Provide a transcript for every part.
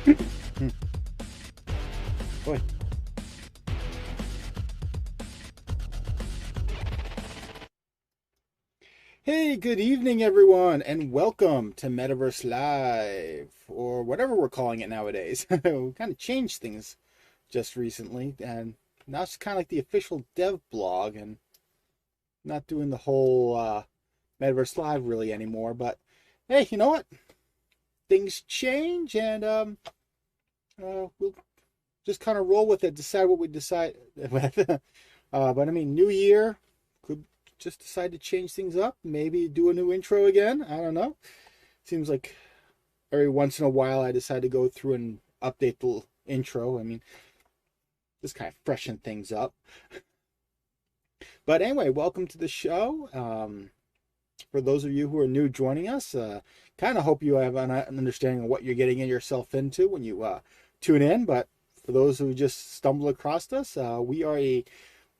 Hmm. Boy. Hey, good evening, everyone, and welcome to Metaverse Live, or whatever we're calling it nowadays. We kind of changed things just recently, and now it's kind of like the official dev blog, and not doing the whole Metaverse Live really anymore. But hey, you know what? Things change, and we'll just kind of roll with it, decide what we decide with. But I mean, new year, could just decide to change things up, maybe do a new intro again. I don't know. Seems like every once in a while I decide to go through and update the intro. I mean, just kind of freshen things up. But anyway, welcome to the show. For those of you who are new joining us, kind of hope you have an understanding of what you're getting yourself into when you tune in. But for those who just stumble across us, we are a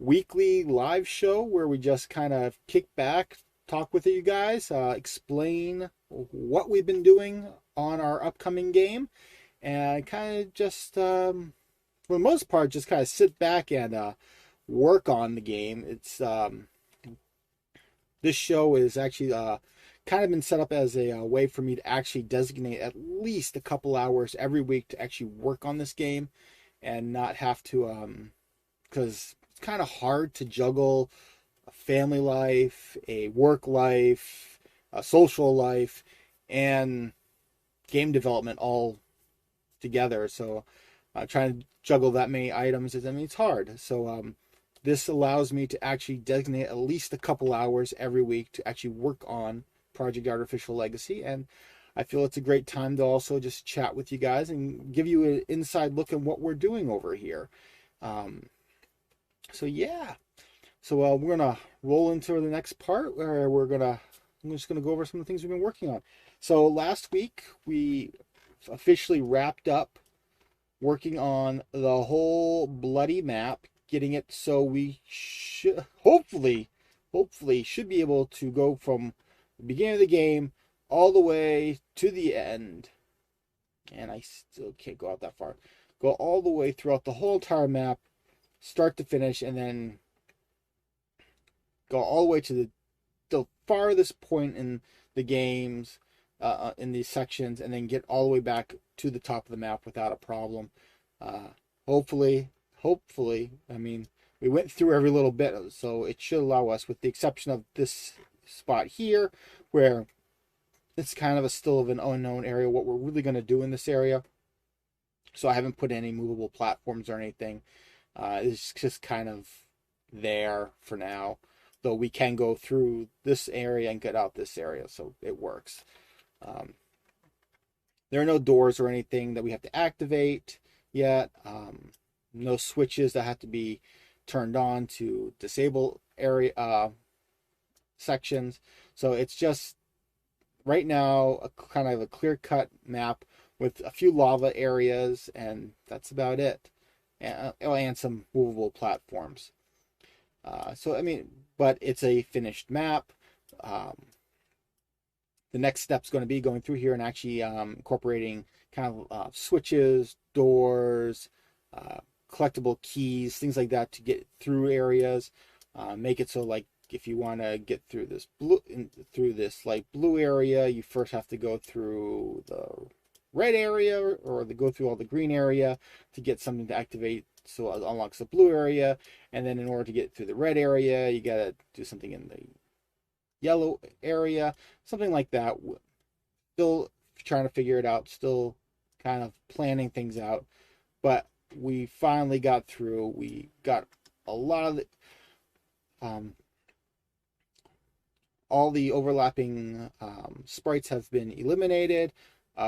weekly live show where we just kind of kick back, talk with you guys, explain what we've been doing on our upcoming game, and kind of just, for the most part, just kind of sit back and work on the game. It's This show is actually kind of been set up as a way for me to actually designate at least a couple hours every week to actually work on this game and not have to, because it's kind of hard to juggle a family life, a work life, a social life, and game development all together. So trying to juggle that many items is, I mean, it's hard. So this allows me to actually designate at least a couple hours every week to actually work on Project Artificial Legacy. And I feel it's a great time to also just chat with you guys and give you an inside look at what we're doing over here. Um, so yeah, so we're gonna roll into the next part where I'm just gonna go over some of the things we've been working on. So last week we officially wrapped up working on the whole bloody map, getting it so we should hopefully should be able to go from the beginning of the game all the way to the end. And I still can't go out that far. Go all the way throughout the whole entire map, start to finish, and then go all the way to the farthest point in the games, in these sections, and then get all the way back to the top of the map without a problem. Uh, hopefully, I mean, we went through every little bit, so it should allow us, with the exception of this spot here, where it's kind of a still of an unknown area, what we're really going to do in this area. So I haven't put any movable platforms or anything. It's just kind of there for now, though we can go through this area and get out this area, so it works. Um, there are no doors or anything that we have to activate yet. No switches that have to be turned on to disable area sections. So it's just right now a kind of a clear-cut map with a few lava areas, and that's about it. And some movable platforms. So I mean, but it's a finished map. Um, the next step is going to be going through here and actually incorporating kind of switches, doors, uh, collectible keys, things like that to get through areas. Make it so like if you want to get through this light blue area, you first have to go through the red area or go through all the green area to get something to activate. So it unlocks the blue area, and then in order to get through the red area, you gotta do something in the yellow area, something like that. Still trying to figure it out, still kind of planning things out, but we finally got through. We got a lot of the, um, all the overlapping sprites have been eliminated.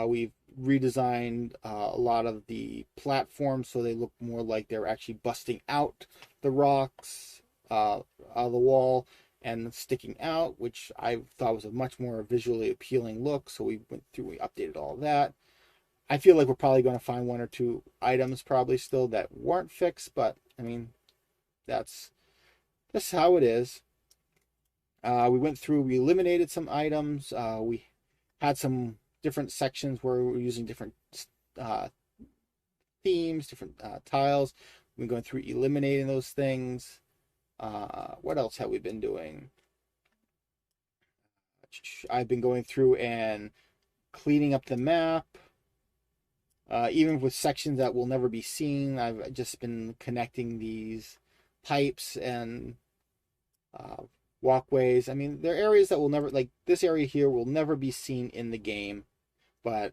We've redesigned a lot of the platforms so they look more like they're actually busting out the rocks out of the wall and sticking out, which I thought was a much more visually appealing look. So we went through, we updated all of that. I feel like we're probably going to find one or two items probably still that weren't fixed, but I mean, that's how it is. We went through, we eliminated some items. We had some different sections where we were using different themes, different tiles. We've been going through eliminating those things. What else have we been doing? I've been going through and cleaning up the map. Even with sections that will never be seen, I've just been connecting these pipes and walkways. I mean, there are areas that will never, like this area here, will never be seen in the game, but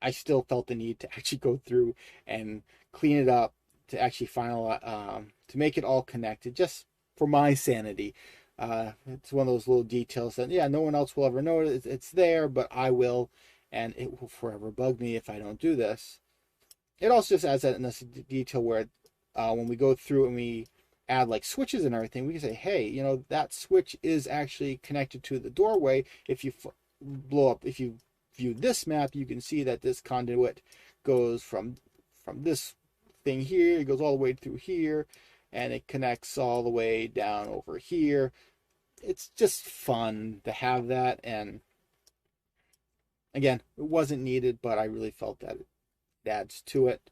I still felt the need to actually go through and clean it up to actually to make it all connected, just for my sanity. It's one of those little details that, yeah, no one else will ever notice. It's there, but I will, and it will forever bug me if I don't do this. It also just adds that in this detail where when we go through and we add like switches and everything, we can say, hey, you know, that switch is actually connected to the doorway. If you if you view this map, you can see that this conduit goes from this thing here, it goes all the way through here, and it connects all the way down over here. It's just fun to have that, and again, it wasn't needed, but I really felt that it adds to it.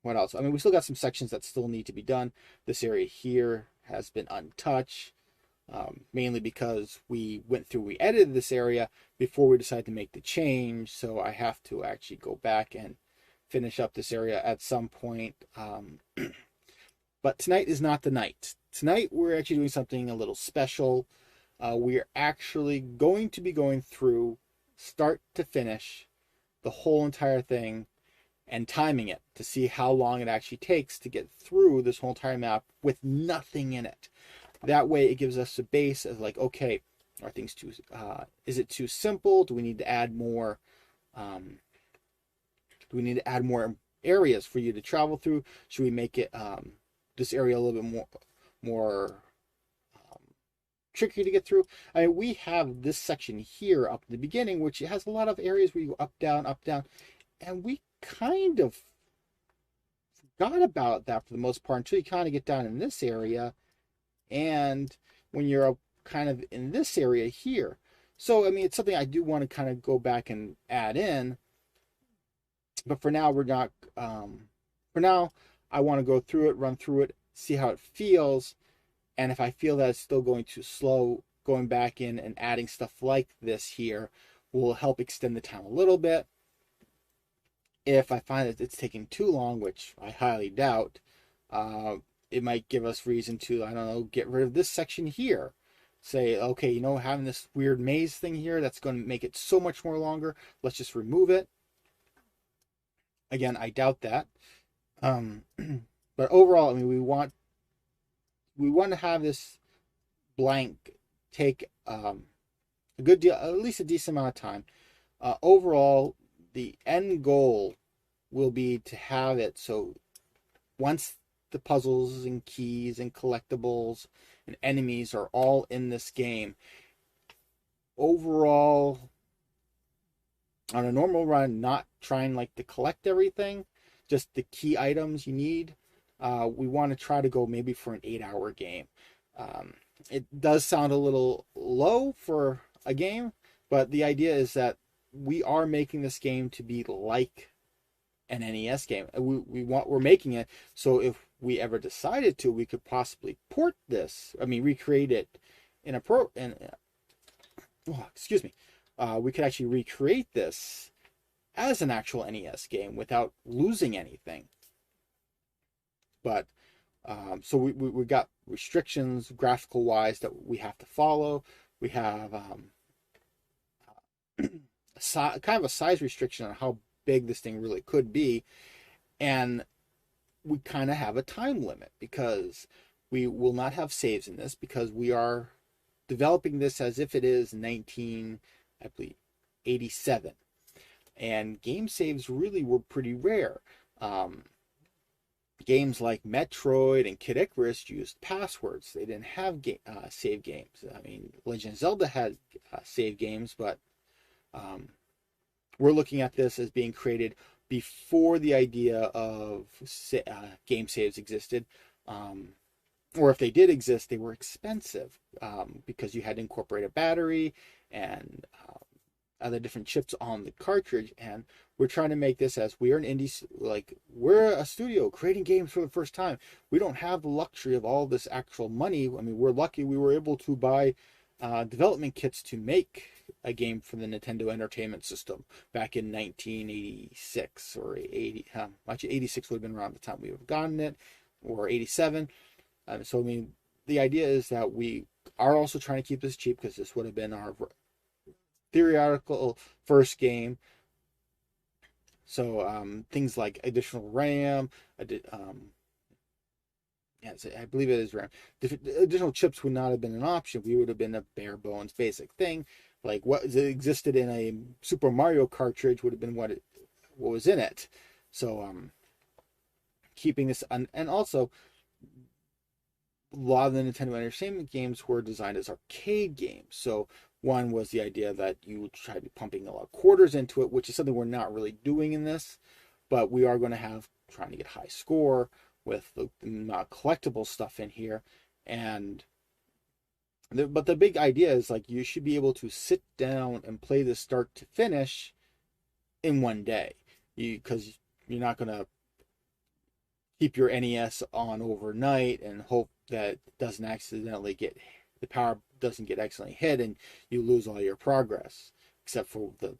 What else? I mean, we still got some sections that still need to be done. This area here has been untouched, mainly because we edited this area before we decided to make the change, so I have to actually go back and finish up this area at some point. But tonight is not the night. Tonight we're actually doing something a little special. We are actually going to be going through start to finish the whole entire thing and timing it to see how long it actually takes to get through this whole entire map with nothing in it. That way it gives us a base of like, okay, are things too is it too simple? Do we need to add more areas for you to travel through? Should we make it this area a little bit more tricky to get through? I mean, we have this section here up at the beginning, which has a lot of areas where you go up, down, and we kind of forgot about that for the most part until you kind of get down in this area, and when you're kind of in this area here. So, I mean, it's something I do want to kind of go back and add in, but for now, we're not, for now, I want to go through it, run through it, see how it feels, and if I feel that it's still going too slow, going back in and adding stuff like this here will help extend the time a little bit. If I find that it's taking too long, which I highly doubt, it might give us reason to, I don't know, get rid of this section here. Say, okay, you know, having this weird maze thing here, that's going to make it so much more longer. Let's just remove it. Again, I doubt that. But overall, I mean, we want to have this blank take a good deal, at least a decent amount of time. Overall, the end goal will be to have it so once the puzzles and keys and collectibles and enemies are all in this game, overall, on a normal run, not trying like to collect everything, just the key items you need, we want to try to go maybe for an 8-hour game. It does sound a little low for a game, but the idea is that we are making this game to be like an NES game. We're making it so if we ever decided to, we could possibly port this. I mean, recreate it in a we could actually recreate this as an actual NES game without losing anything. But so we got restrictions graphical wise that we have to follow. We have kind of a size restriction on how big this thing really could be, and we kind of have a time limit because we will not have saves in this because we are developing this as if it is 1987, and game saves really were pretty rare. Games like Metroid and Kid Icarus used passwords. They didn't have save games. I mean, Legend of Zelda had save games, but we're looking at this as being created before the idea of game saves existed. Or if they did exist, they were expensive because you had to incorporate a battery and other different chips on the cartridge, and we're trying to make this, as we're an indie, like we're a studio creating games for the first time. We don't have the luxury of all this actual money. I mean, we're lucky we were able to buy development kits to make a game for the Nintendo Entertainment System back in 1986 or 80. Actually, 86 would have been around the time we would have gotten it, or 87. So I mean, the idea is that we are also trying to keep this cheap, because this would have been our theoretical first game. So things like additional RAM, yes, I believe it is RAM. Additional chips would not have been an option. We would have been a bare bones basic thing, like what existed in a Super Mario cartridge would have been what was in it. So keeping this, and also a lot of the Nintendo Entertainment games were designed as arcade games. So one was the idea that you would try to be pumping a lot of quarters into it, which is something we're not really doing in this, but we are going to have trying to get high score with the collectible stuff in here. And but the big idea is like you should be able to sit down and play this start to finish in one day, because you're not going to keep your NES on overnight and hope that it doesn't accidentally get, the power doesn't get accidentally hit and you lose all your progress, except for the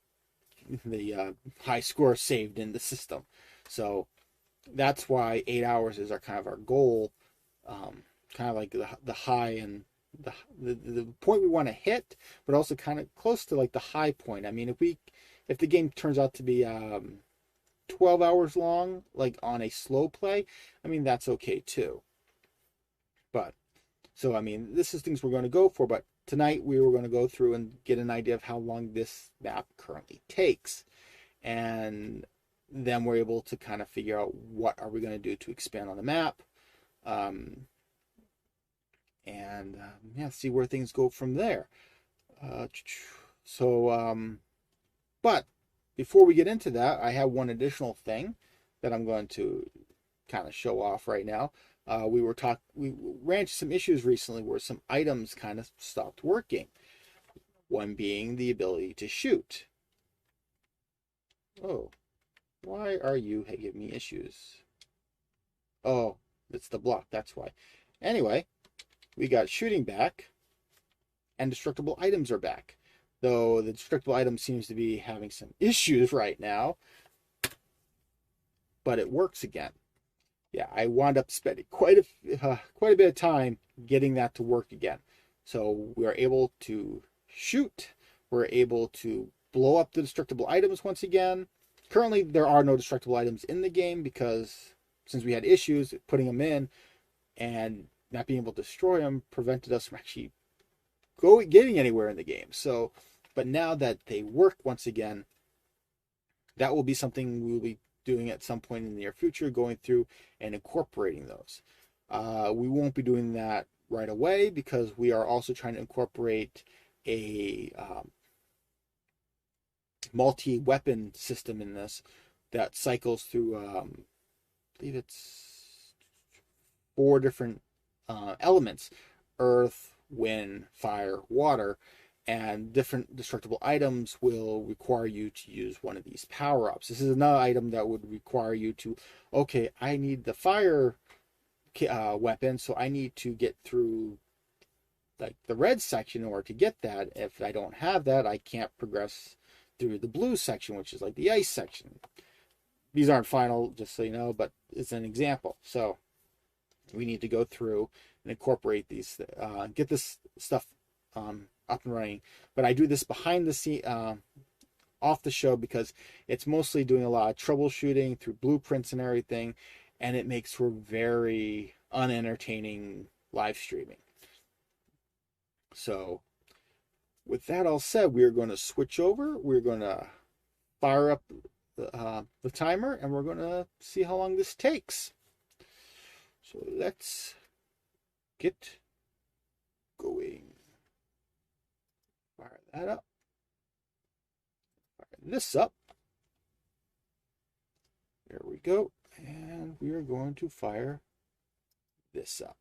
high score saved in the system. So that's why 8 hours is our kind of our goal, kind of like the high and the point we want to hit, but also kind of close to like the high point. I mean, if the game turns out to be 12 hours long, like on a slow play, I mean, that's okay too. But so, I mean, this is things we're going to go for, but tonight we were going to go through and get an idea of how long this map currently takes. And then we're able to kind of figure out what are we going to do to expand on the map. Yeah, see where things go from there. But before we get into that, I have one additional thing that I'm going to kind of show off right now. We ran into some issues recently where some items kind of stopped working. One being the ability to shoot. Oh, why are you giving me issues? Oh, it's the block, that's why. Anyway, we got shooting back, and destructible items are back. Though the destructible item seems to be having some issues right now, but it works again. Yeah, I wound up spending quite a bit of time getting that to work again. So we are able to shoot. We're able to blow up the destructible items once again. Currently, there are no destructible items in the game because since we had issues putting them in and not being able to destroy them prevented us from actually getting anywhere in the game. So, but now that they work once again, that will be something we will be doing at some point in the near future, going through and incorporating those. We won't be doing that right away because we are also trying to incorporate a multi-weapon system in this that cycles through, I believe it's 4 different elements: earth, wind, fire, water, and different destructible items will require you to use one of these power-ups. This is another item that would require you to, okay, I need the fire weapon, so I need to get through like the red section in order to get that. If I don't have that, I can't progress through the blue section, which is like the ice section. These aren't final, just so you know, but it's an example. So we need to go through and incorporate these, get this stuff up and running. But I do this behind the scene, off the show, because it's mostly doing a lot of troubleshooting through blueprints and everything, and it makes for very unentertaining live streaming. So with that all said, we're going to switch over. We're going to fire up the timer, and we're going to see how long this takes. So let's get going. Fire that up. Fire this up. There we go. And we are going to fire this up.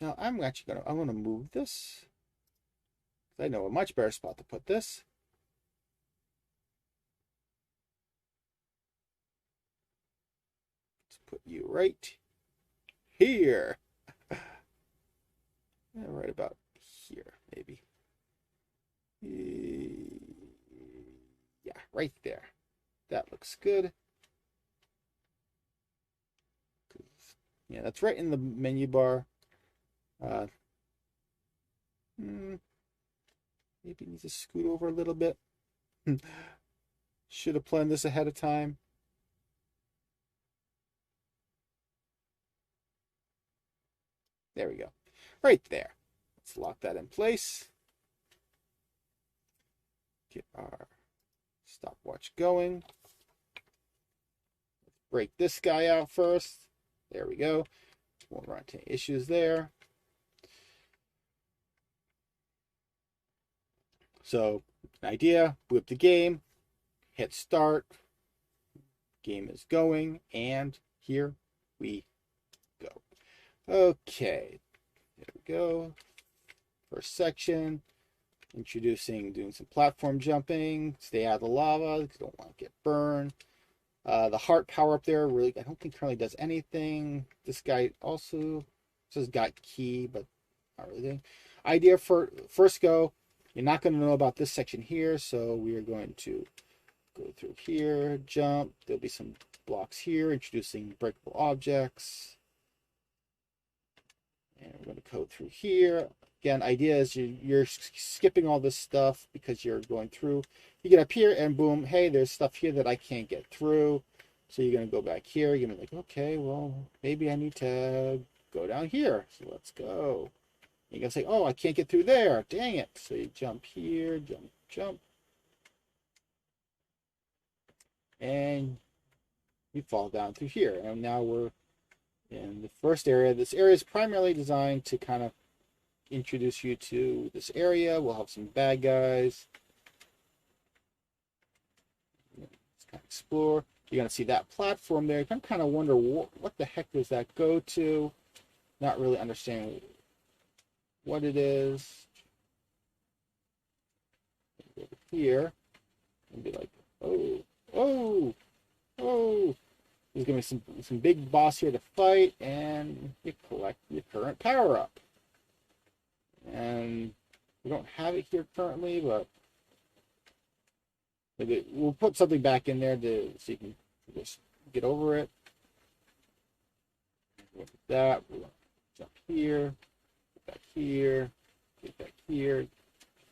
Now I'm going to move this I know a much better spot to put this. Let's put you right here. Right about here, maybe. Yeah, right there. That looks good. Yeah, that's right in the menu bar. Uh, maybe needs to scoot over a little bit. Should have planned this ahead of time. There we go. Right there. Let's lock that in place. Get our stopwatch going. Let's break this guy out first. There we go. Won't run into any issues there. So, idea, boot up the game, hit start. Game is going, and here we go. Okay, there we go. First section, doing some platform jumping. Stay out of the lava because you don't want to get burned. The heart power up there really, I don't think currently does anything. This guy also says got key, but not really. Idea for first go. You're not going to know about this section here, so we are going to go through here, jump. There'll be some blocks here, introducing breakable objects. And we're going to go through here. Again, idea is you're skipping all this stuff because you're going through. You get up here and boom, hey, there's stuff here that I can't get through. So you're going to go back here. You're going to be like, okay, well, maybe I need to go down here. So let's go. You're going to say, oh, I can't get through there. Dang it. So you jump here, jump, jump. And you fall down through here. And now we're in the first area. This area is primarily designed to kind of introduce you to this area. We'll have some bad guys. Let's kind of explore. You're going to see that platform there. You can kind of wonder what the heck does that go to? Not really understanding what it is. Over here and be like, oh, oh, oh. There's going to be some big boss here to fight, and you collect your current power up. And we don't have it here currently, but maybe we'll put something back in there so you can just get over it. Look at that. We'll jump here, get back here, get back here,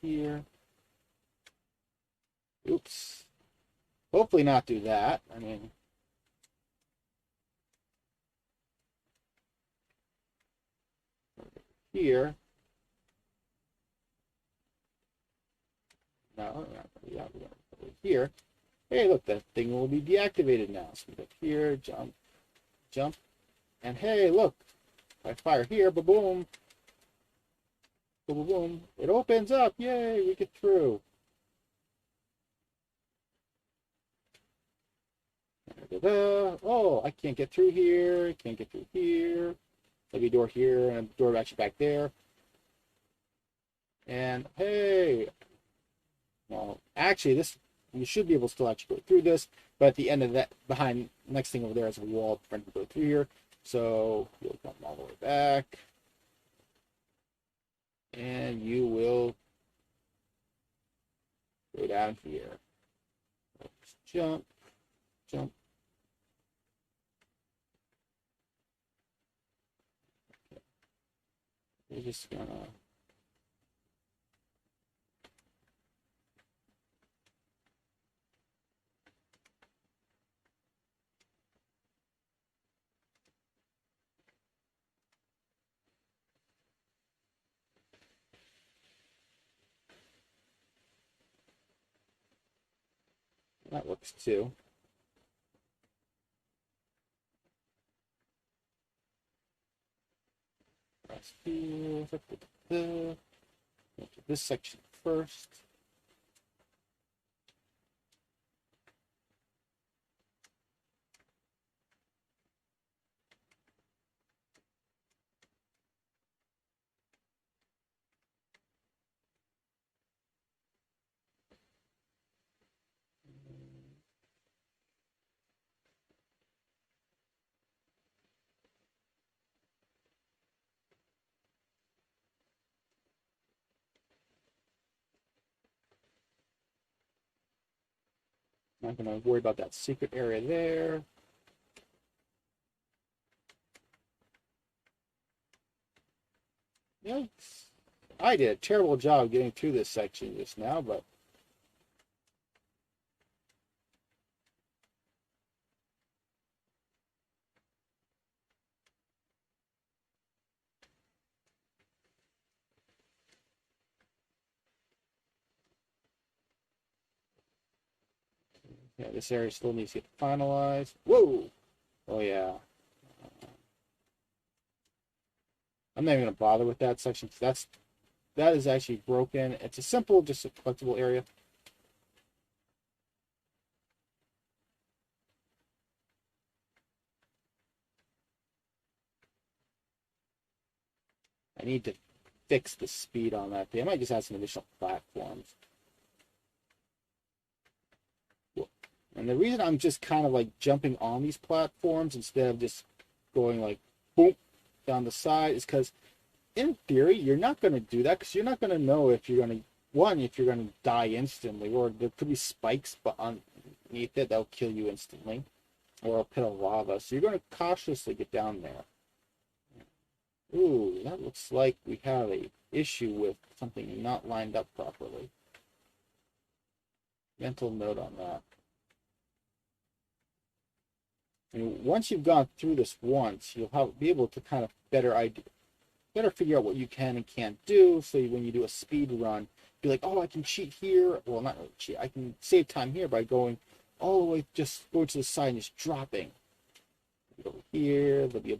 here. Oops. Hopefully not do that. I mean, here. No, yeah, here. Hey, look, that thing will be deactivated now. So we go here, jump, jump, and hey, look, if I fire here, ba boom, boom, boom, boom, it opens up. Yay, we get through. Da-da-da. Oh, I can't get through here. Can't get through here. Maybe a door here and a door actually back there. And hey, well, actually, this you should be able to still actually go through this, but at the end of that, behind next thing over there is a wall for you to go through here. So you'll come all the way back, and you will go down here. Let's jump, jump. Okay. We're just gonna. That works too. Press here. Go to this section first. I'm not going to worry about that secret area there. Yikes. I did a terrible job getting through this section just now, but yeah, this area still needs to get finalized. Whoa! Oh yeah. I'm not even gonna bother with that section because that is actually broken. It's a simple, just a collectible area. I need to fix the speed on that thing. I might just add some additional platforms. And the reason I'm just kind of like jumping on these platforms instead of just going like boom down the side is because in theory you're not going to do that because you're not going to know if you're going to if you're going to die instantly, or there could be spikes but underneath it that'll kill you instantly, or a pit of lava. So you're going to cautiously get down there. Ooh, that looks like we have a issue with something not lined up properly. Mental note on that. And once you've gone through this once, you'll be able to kind of better figure out what you can and can't do. So when you do a speed run, be like, oh, I can cheat here. Well, not really cheat. I can save time here by going all the way, just going to the side and just dropping. Over here, there'll be a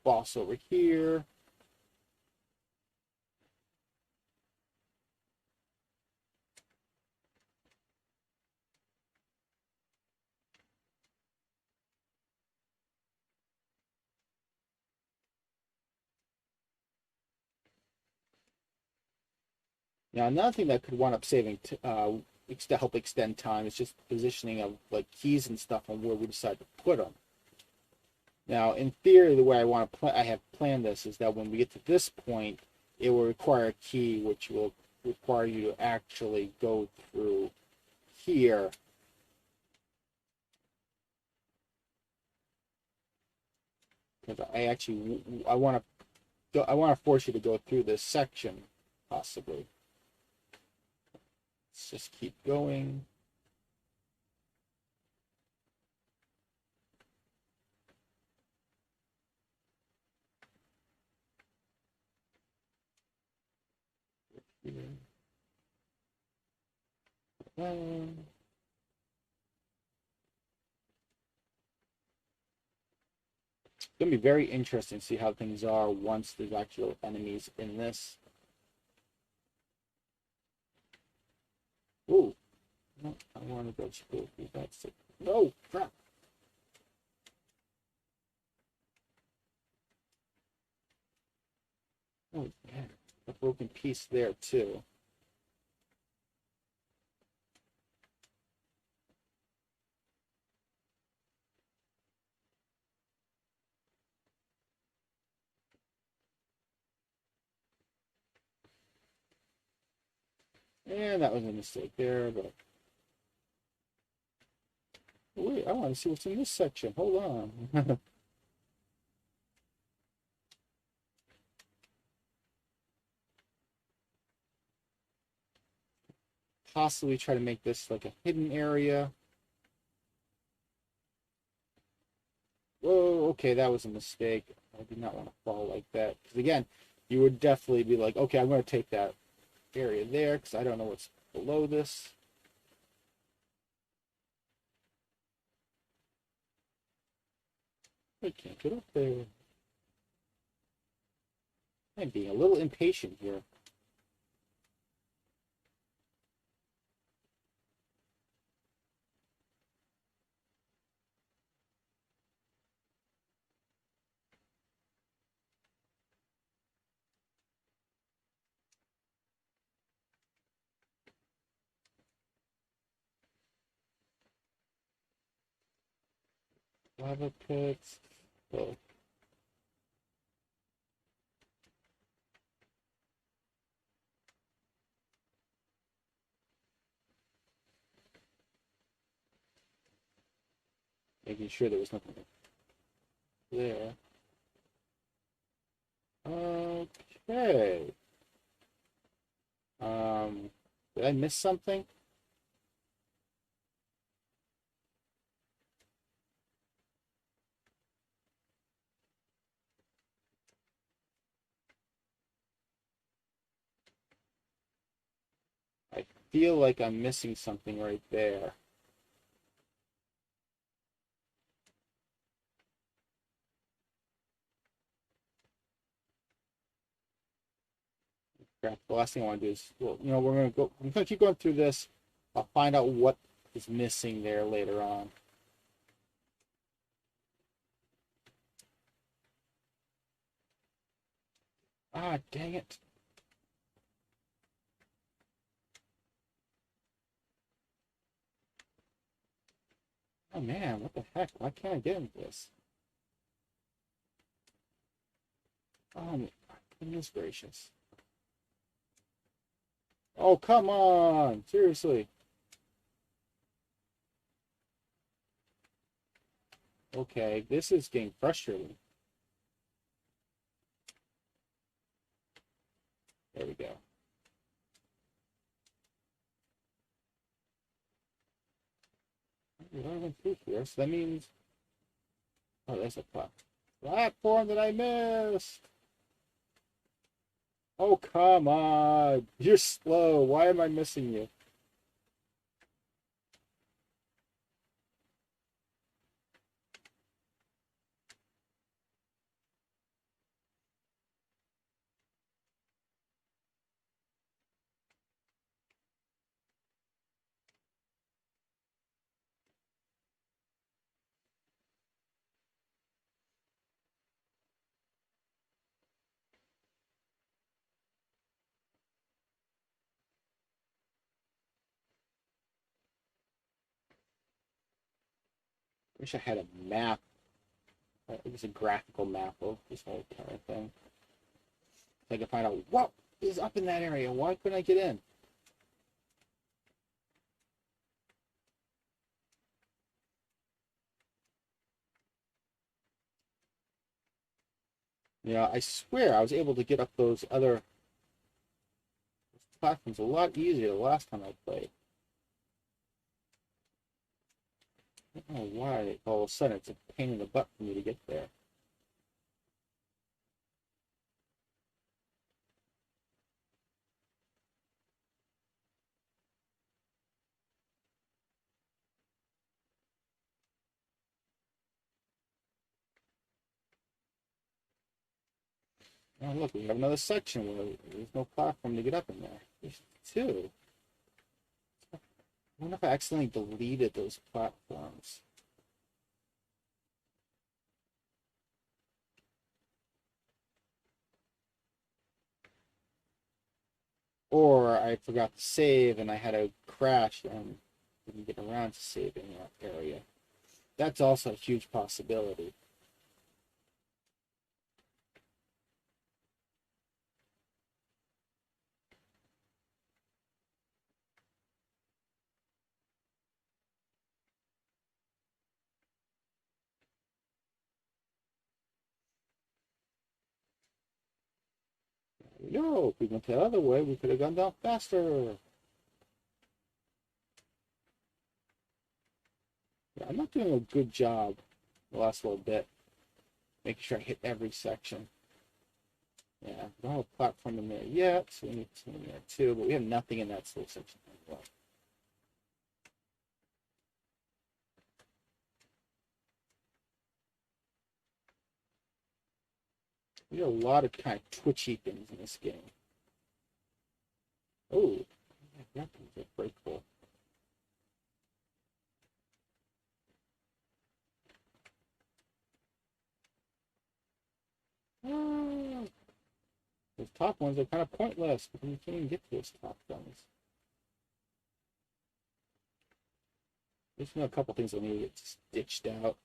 boss over here. Now, another thing that could wind up saving to help extend time is just positioning of like keys and stuff on where we decide to put them. Now, in theory, the way I have planned this is that when we get to this point, it will require a key, which will require you to actually go through here. Because I want to force you to go through this section, possibly. Let's just keep going. It's going to be very interesting to see how things are once there's actual enemies in this. Ooh, no, I want to go through that. No, crap. Oh, yeah, a broken piece there too. And that was a mistake there, but wait, I want to see what's in this section. Hold on. Possibly try to make this like a hidden area. Whoa, okay, that was a mistake. I did not want to fall like that. Because again, you would definitely be like, okay, I'm going to take that area there because I don't know what's below this. I can't get up there. I'm being a little impatient here. Lava pits. Oh. Making sure there was nothing there. Okay. Um, did I miss something? I feel like I'm missing something right there. Crap. The last thing I want to do is, well, I'm gonna keep going through this. I'll find out what is missing there later on. Ah, dang it. Oh man, what the heck? Why can't I get into this? Oh, goodness gracious. Oh, come on. Seriously. Okay, this is getting frustrating. There we go. I went through here, so that means... Oh, there's a platform that I missed. Oh, come on. You're slow. Why am I missing you? Wish I had a map. It was a graphical map of this whole entire thing. So I could find out what is up in that area. Why couldn't I get in? I swear I was able to get up those other platforms a lot easier the last time I played. I don't know why all of a sudden it's a pain in the butt for me to get there. Oh, look, we have another section where there's no platform to get up in there. There's two. I wonder if I accidentally deleted those platforms. Or I forgot to save and I had a crash and didn't get around to saving that area. That's also a huge possibility. Yo, if we went the other way, we could have gone down faster. Yeah, I'm not doing a good job the last little bit, making sure I hit every section. Yeah, we don't have a platform in there yet, so we need some in there too, but we have nothing in that little section as well. We have a lot of kind of twitchy things in this game. Oh, that things are pretty cool. Ah, those top ones are kind of pointless because you can't even get to those top ones. There's a couple things that need to get stitched out.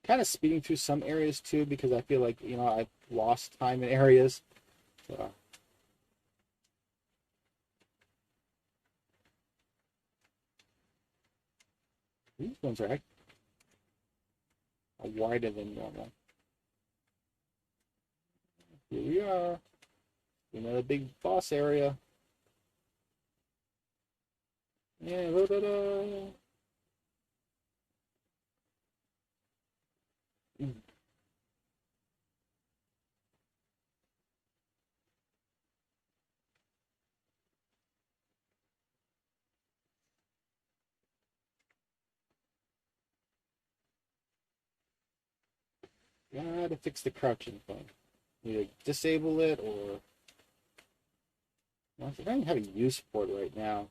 Kind of speeding through some areas too because I feel like I've lost time in areas. So, these ones are wider than normal. Here we are. Another big boss area. Yeah, da, da, da. Gotta fix the crouching thing. Either disable it or well, I don't have a use for it right now.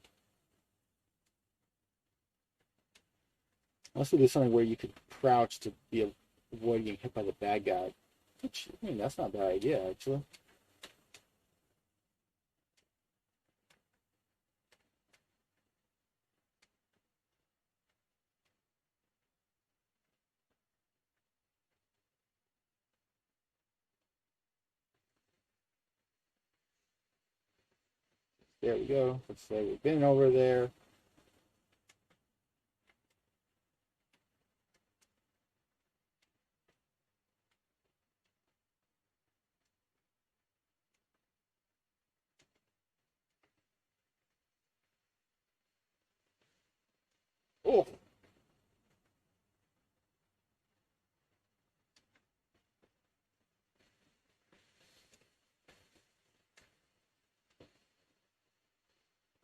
Unless we do something where you could crouch to be avoid getting hit by the bad guy. Which, I mean, that's not a bad idea, actually. There we go. Let's say we've been over there. Oh,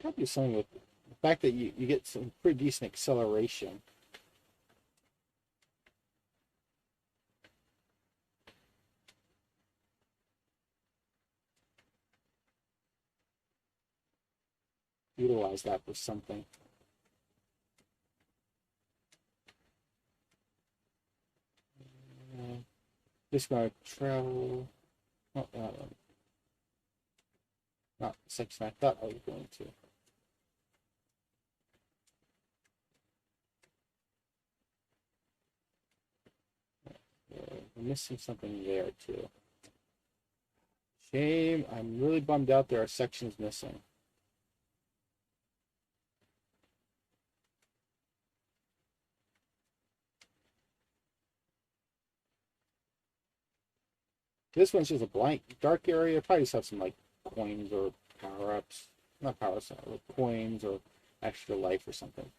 probably something with the fact that you get some pretty decent acceleration. Utilize that for something. Just gonna travel. Oh, not the section I thought I was going to. We're missing something there too. Shame. I'm really bummed out there are sections missing. This one's just a blank dark area. Probably just have some like coins or power ups. Not power ups, but coins or extra life or something.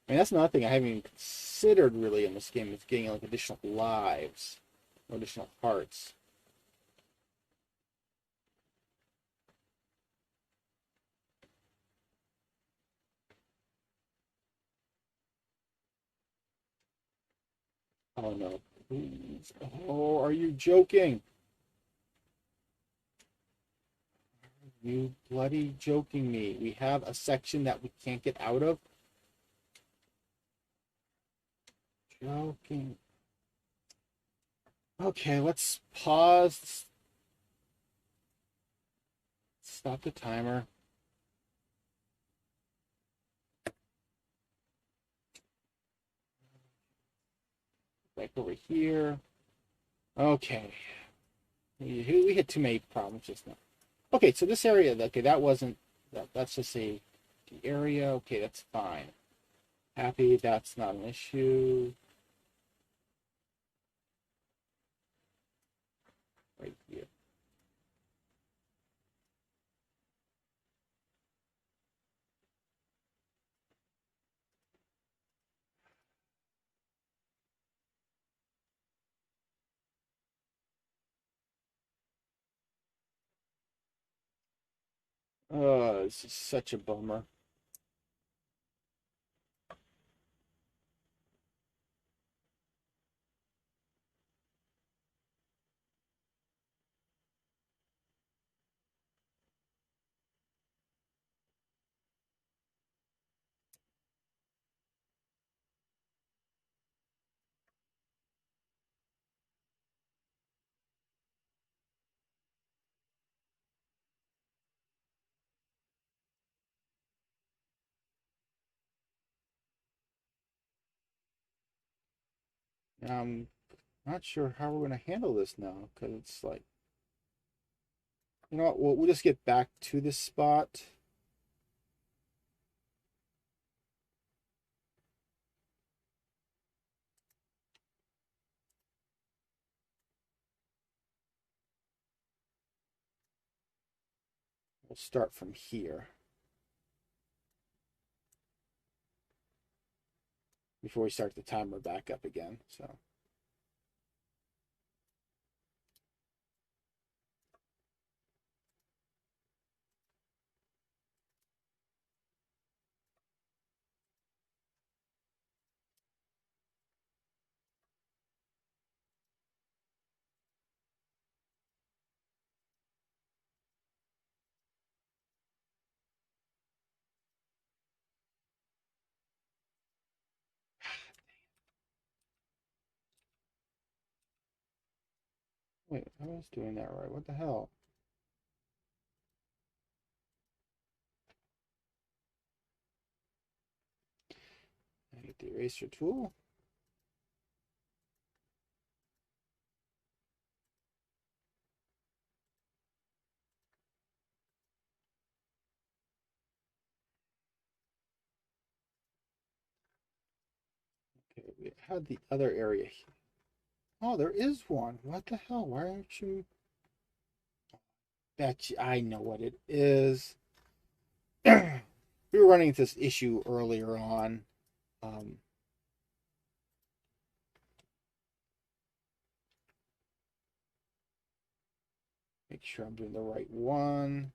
I mean, that's another thing I haven't even considered really in this game is getting like additional lives or additional hearts. Oh no, please. Oh, are you joking? You bloody joking me. We have a section that we can't get out of. Joking. Okay, let's pause. Stop the timer. Back over here. Okay. We hit too many problems just now. Okay, so this area, okay, that wasn't, that's just the area. Okay, that's fine. Happy, that's not an issue. Right here. Oh, this is such a bummer. I'm not sure how we're going to handle this now because it's like, You know what? We'll just get back to this spot. We'll start from here before we start the timer back up again. So. Wait, I was doing that right. What the hell? I get the eraser tool. Okay, we had the other area here. Oh, there is one. What the hell? Why aren't you? Bet you, I know what it is. We were running into this issue earlier on. Um, make sure I'm doing the right one.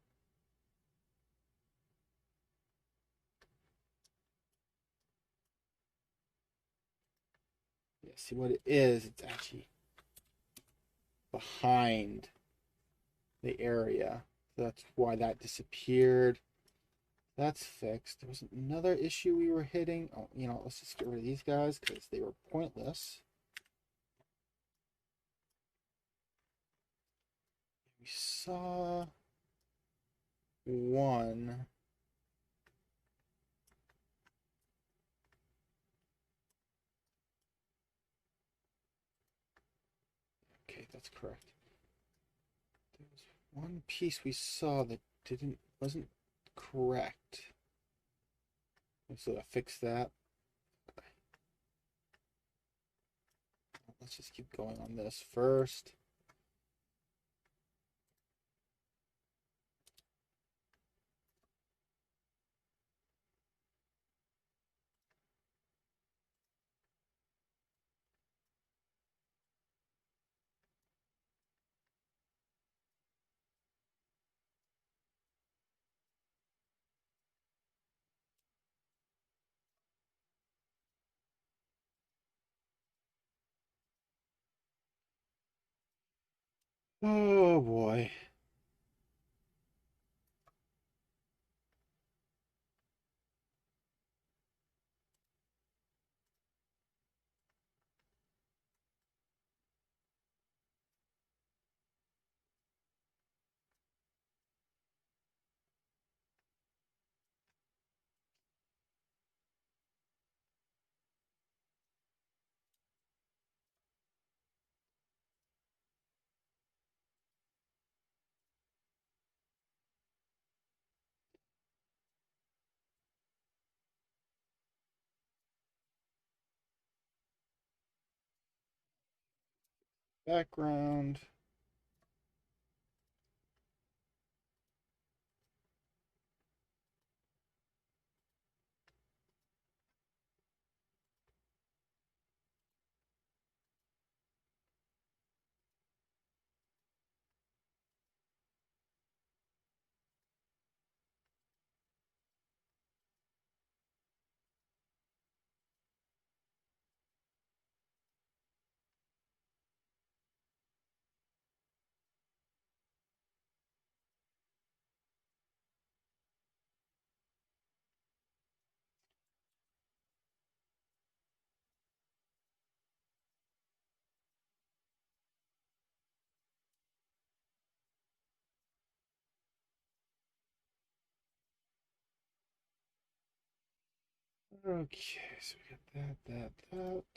Yeah, see what it is? It's actually behind the area. So that's why that disappeared. That's fixed. There was another issue we were hitting. Oh, you know, let's just get rid of these guys because they were pointless. We saw one. Okay, that's correct. There was one piece we saw that wasn't correct. So I fixed that. Let's just keep going on this first. Oh boy. Background. Okay, so we got that.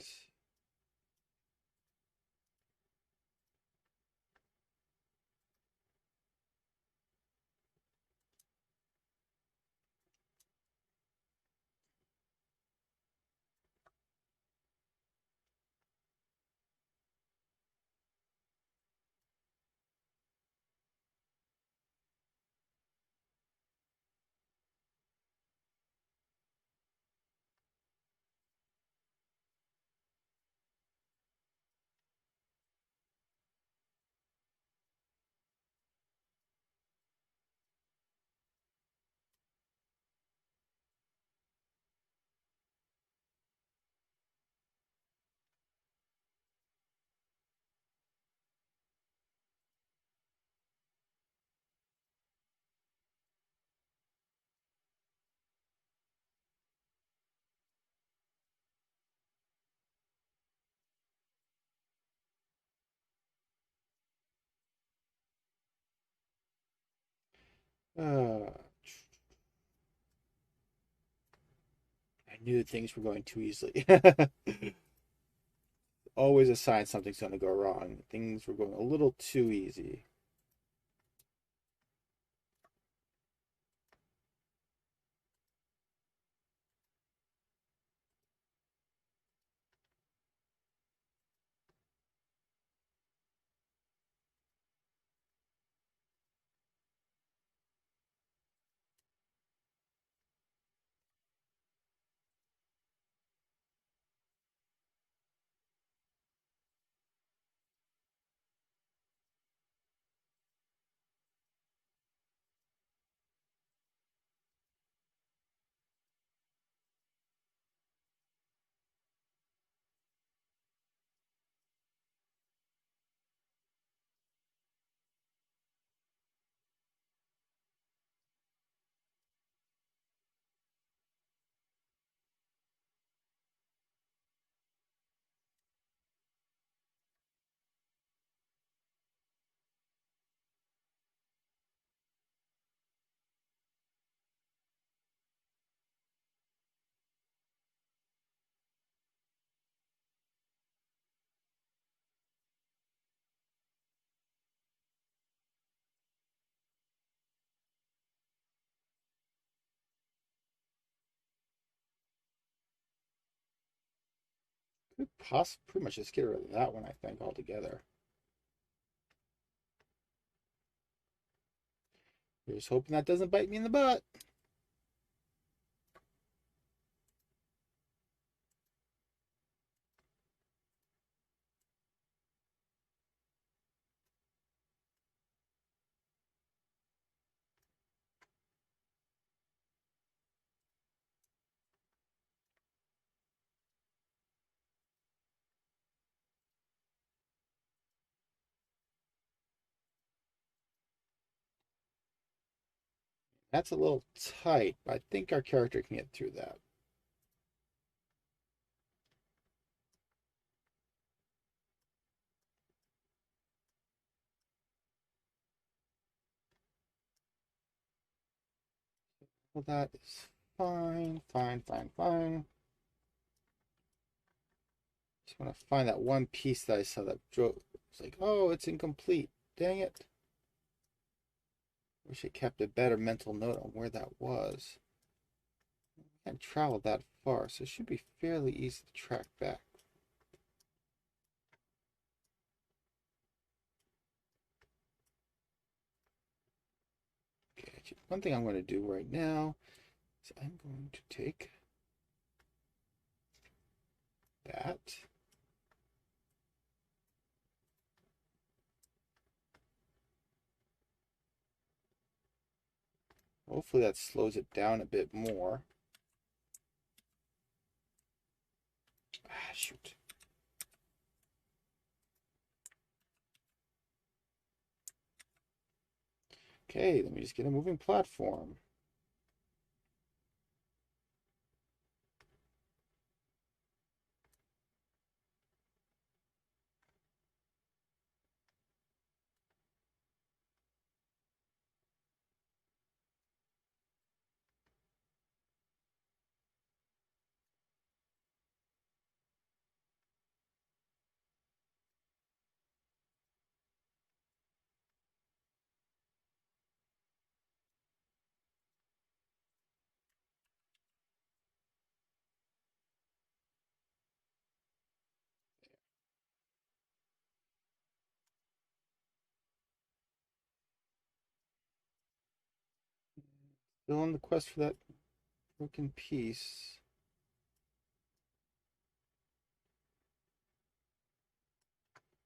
Uh, I knew things were going too easily. Always a sign something's going to go wrong. Things were going a little too easy. Could pretty much just get rid of that one, I think, altogether. Here's hoping that doesn't bite me in the butt. That's a little tight, but I think our character can get through that. Well, that is fine, fine, fine, fine. Just want to find that one piece that I saw that drove. It's like, oh, it's incomplete. Dang it. Wish I kept a better mental note on where that was. I can't travel that far, so it should be fairly easy to track back. Okay, one thing I'm going to do right now is I'm going to take that. Hopefully that slows it down a bit more. Ah, shoot. Okay, let me just get a moving platform. Still on the quest for that broken piece.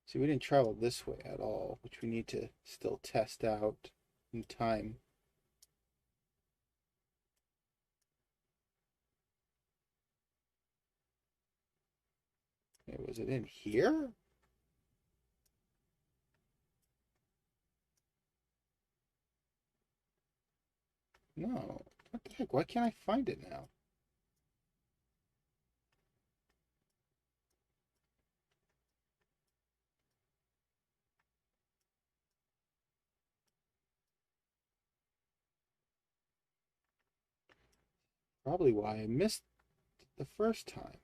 See, we didn't travel this way at all, which we need to still test out in time. Okay, was it in here? No. What the heck? Why can't I find it now? Probably why I missed the first time.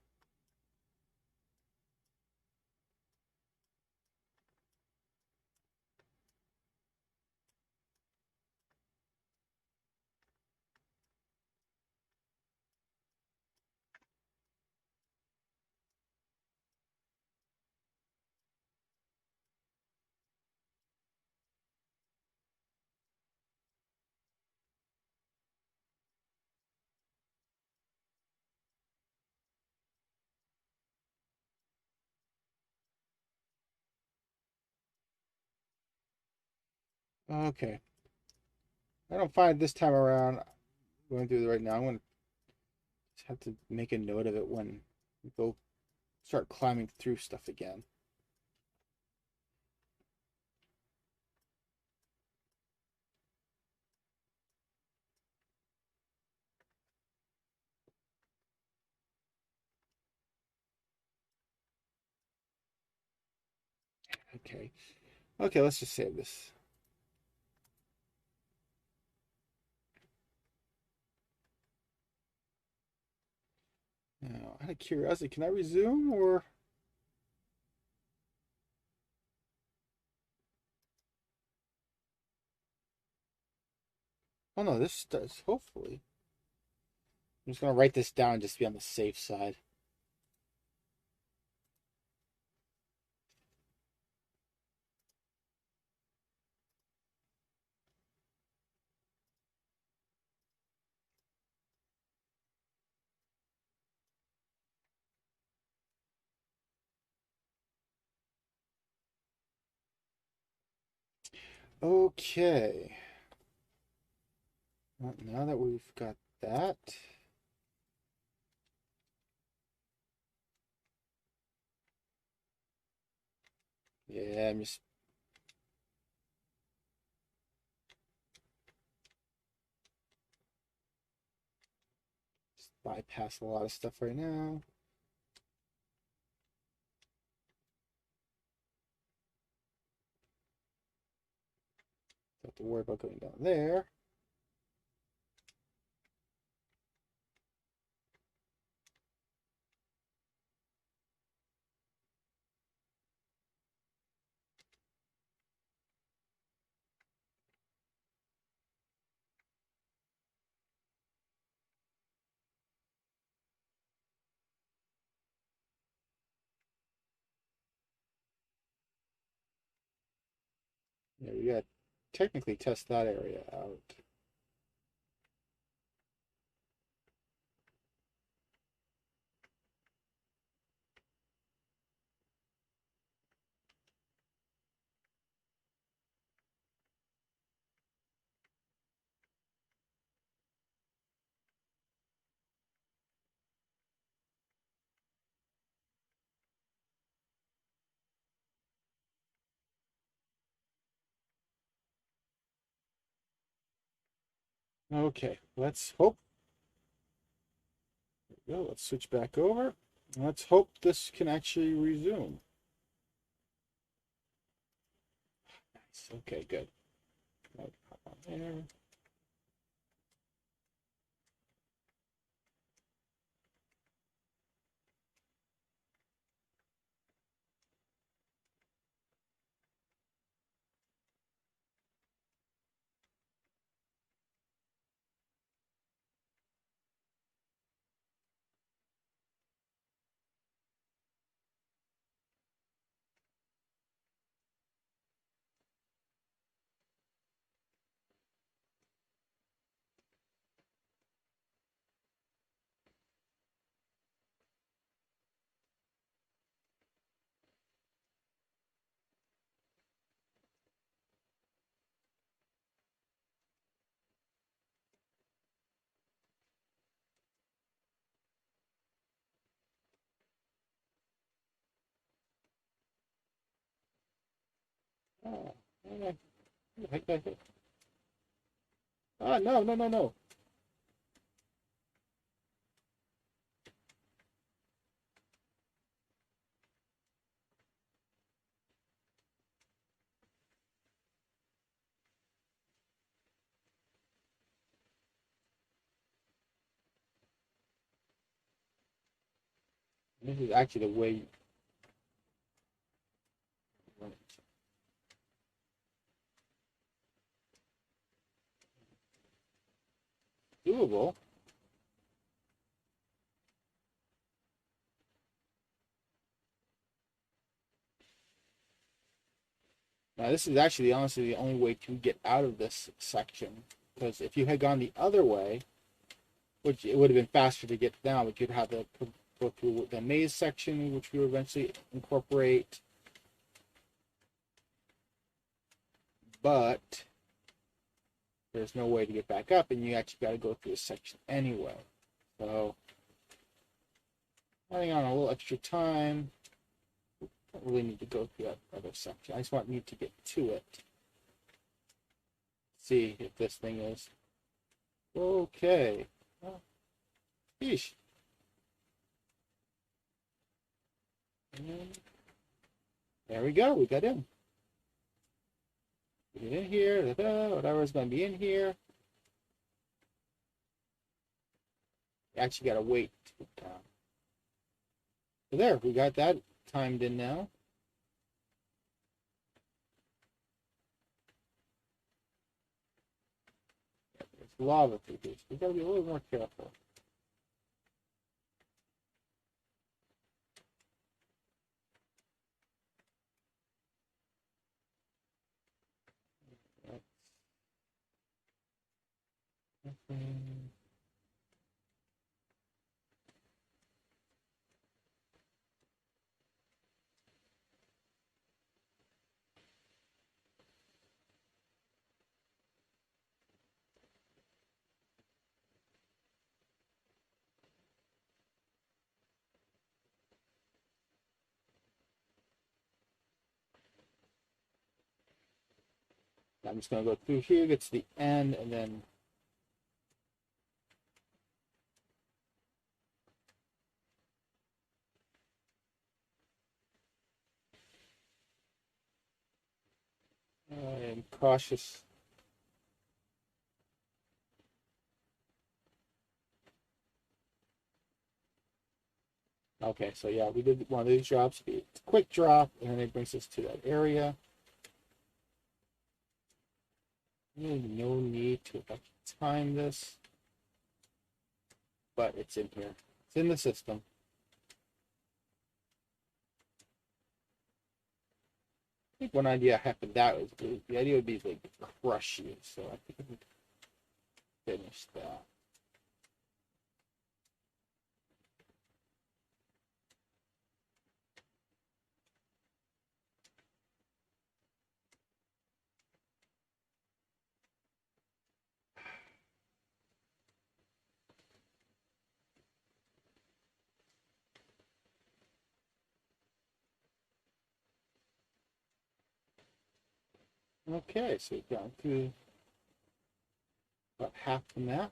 Okay. I don't find this time around going through it right now. I'm going to just have to make a note of it when we go start climbing through stuff again. Okay. Okay, let's just save this. Now, out of curiosity, can I resume or? Oh no, this does, hopefully. I'm just going to write this down just to be on the safe side. Okay. Well, now that we've got that, yeah, I'm just bypass a lot of stuff right now. Don't have to worry about going down there. Yeah, we got to technically test that area out. Okay, let's hope. There we go. Let's switch back over. Let's hope this can actually resume. Nice. Okay, good. Hop on there. Oh, ah, no, no, no, no. This is actually the way. Doable. Now, this is actually honestly the only way to get out of this section. Because if you had gone the other way, which it would have been faster to get down, but you'd have to go through the maze section, which we would eventually incorporate. But there's no way to get back up, and you actually got to go through a section anyway. So, adding on a little extra time. Don't really need to go through that other section. I just need to get to it. See if this thing is okay. Oh, yeesh. And there we go. We got in. Get in here. Whatever's going to be in here. You actually got to wait. So there, we got that timed in now. There's lava through this. We got to be a little more careful. I'm just going to go through here, get to the end, and then I am cautious. Okay, so yeah, we did one of these drops. It's a quick drop, and then it brings us to that area. Really no need to time this, but it's in here. It's in the system. I think one idea I have for that was the idea would be like crush you. So I think I would finish that. Okay, so we've gone through about half the map.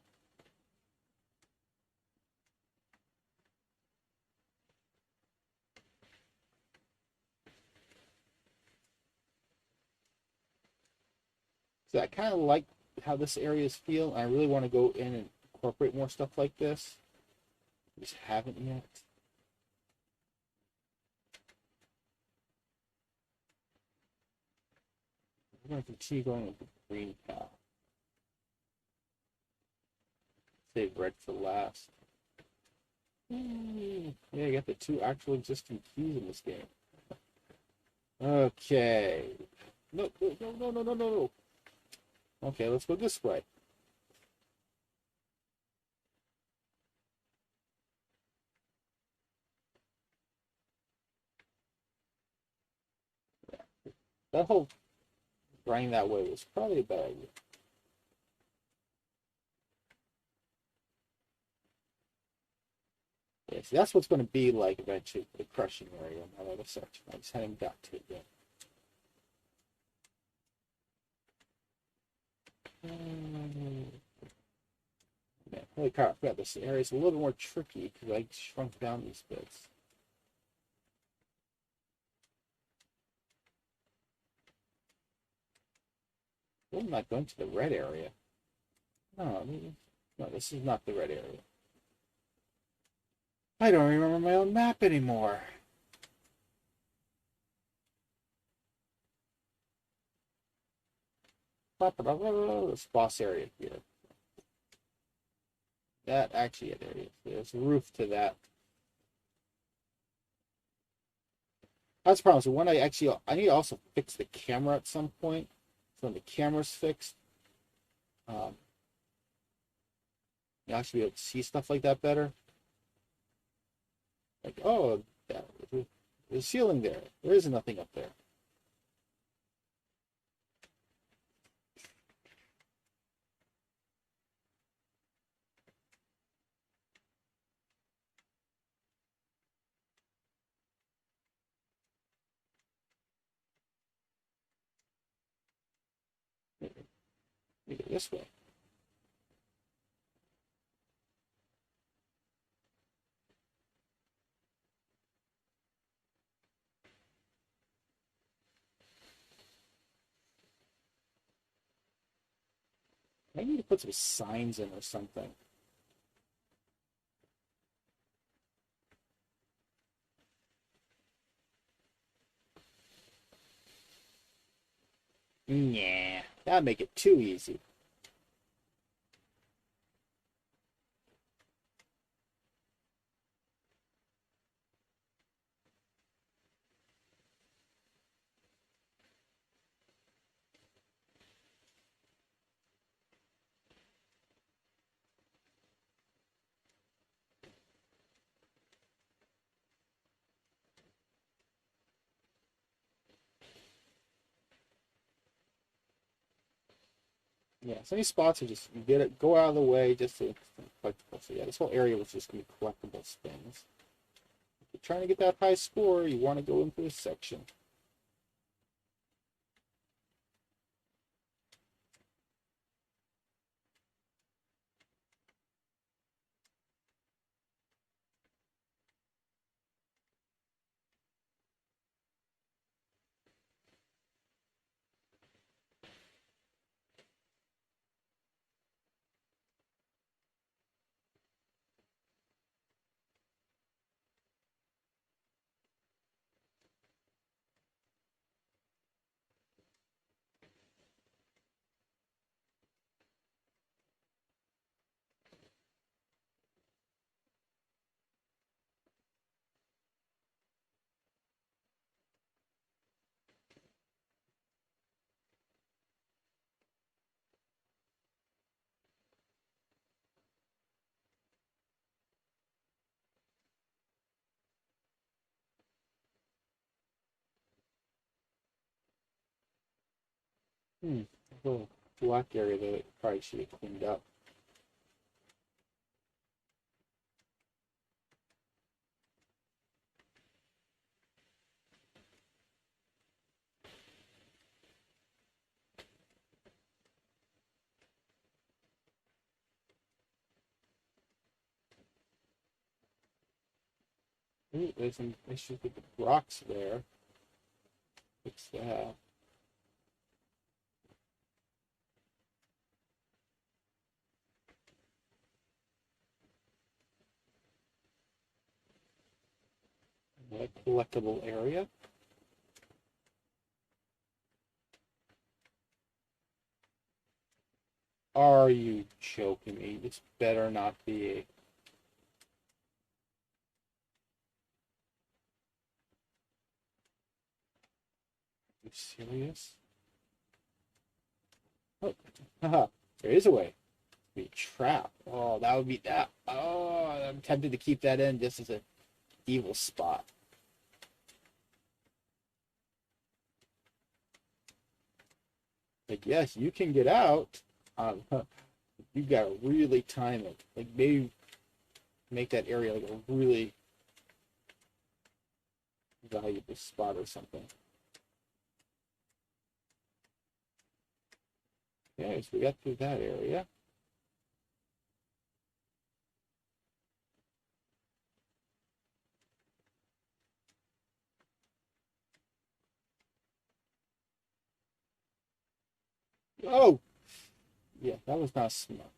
So I kind of like how this areas feel. I really want to go in and incorporate more stuff like this. Just haven't yet. We're going to continue going with the green path. Save red for last. Yeah, you got the two actual existing keys in this game. Okay. No, no, no, no, no, no. Okay, let's go this way. That whole running that way was probably a bad idea. Yeah, see, that's what's going to be like eventually the crushing area in that other section. I just haven't got to it yet. Man, holy cow, I forgot this area is a little more tricky because I shrunk down these bits. I'm not going to the red area. No, no, this is not the red area. I don't remember my own map anymore. This boss area here. That actually, yeah, there is. There's a roof to that. That's the problem. So when I need to also fix the camera at some point. So when the camera's fixed, um, you actually be able to see stuff like that better. Like, oh, yeah, there's a ceiling there. There is nothing up there. Maybe go this way. I need to put some signs in or something. Yeah, that'd make it too easy. Yeah, so these spots are just you get it, go out of the way just to collectible. So yeah, this whole area was just gonna be collectible spins. If you're trying to get that high score, you want to go into this section. Hmm, a little black area that probably should be cleaned up. Ooh, there's some issues with the rocks there. Fix that. Another collectible area. Are you joking me? This better not be a. Are you serious? Oh, haha. There is a way. Be trapped. Oh, that would be that. Oh, I'm tempted to keep that in just as an evil spot. Like, yes, you can get out. You gotta really time it. Like, maybe make that area like a really valuable spot or something. Okay, so we got through that area. Oh, yeah, that was not smart.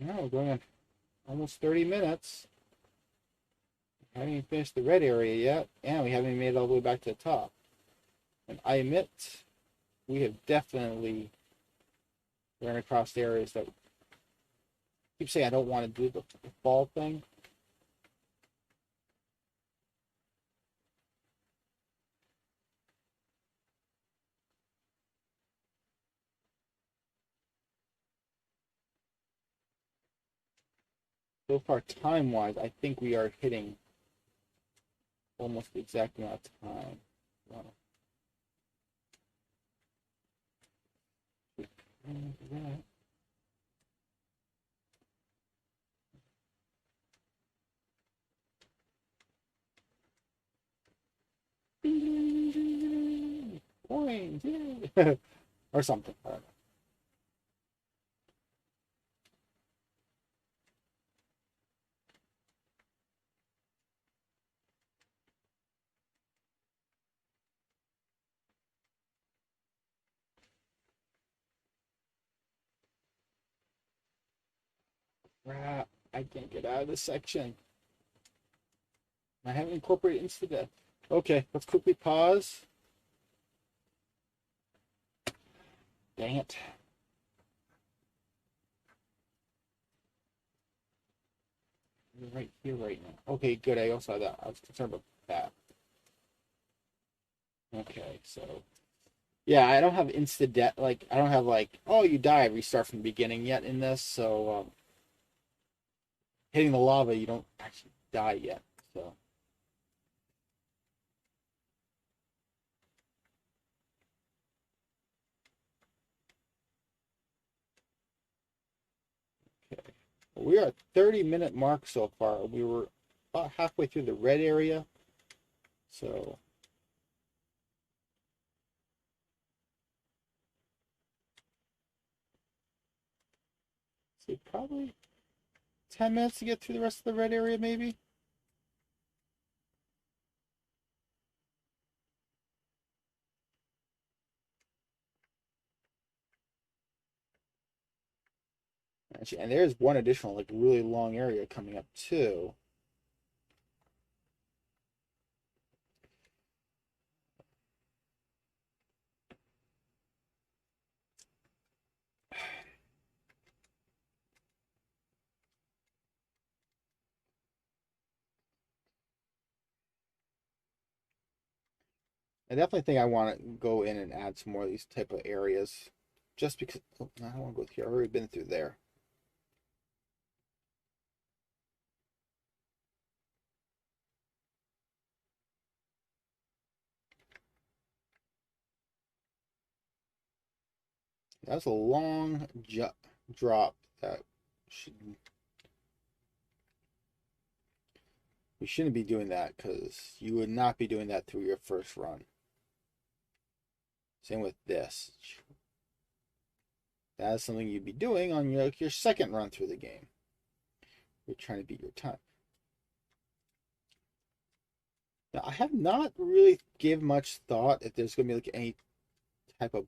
Yeah, we're going on almost 30 minutes. We haven't even finished the red area yet, and we haven't even made it all the way back to the top. And I admit, we have definitely run across areas that I keep saying I don't want to do the fall thing. So far, time-wise, I think we are hitting almost the exact amount of time. Wow. Coins, yay! Or something. I don't know. Crap! I can't get out of this section. I haven't incorporated instant death. Okay, let's quickly pause. Dang it. We're right here right now. Okay, good. I also had that. I was concerned about that. Okay, so yeah, I don't have instant death. Like I don't have like, oh, you die, restart from the beginning yet in this. So hitting the lava, you don't actually die yet. So okay, we are at 30-minute mark so far. We were about halfway through the red area. So probably 10 minutes to get through the rest of the red area, maybe. Actually, and there's one additional like really long area coming up too. I definitely think I want to go in and add some more of these type of areas, just because oh, I don't want to go here. I've already been through there. That's a long drop. That should we shouldn't be doing that because you would not be doing that through your first run. Same with this. That is something you'd be doing on your second run through the game. You're trying to beat your time. Now, I have not really give much thought if there's going to be like any type of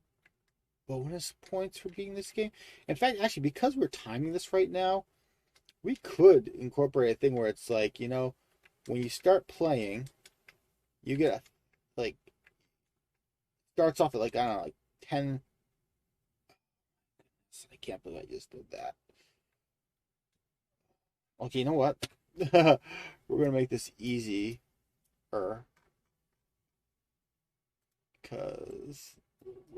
bonus points for beating this game. In fact, actually, because we're timing this right now, we could incorporate a thing where it's like, when you start playing, you get like starts off at like I don't know, like 10. I can't believe I just did that. Okay, you know what? We're gonna make this easy, because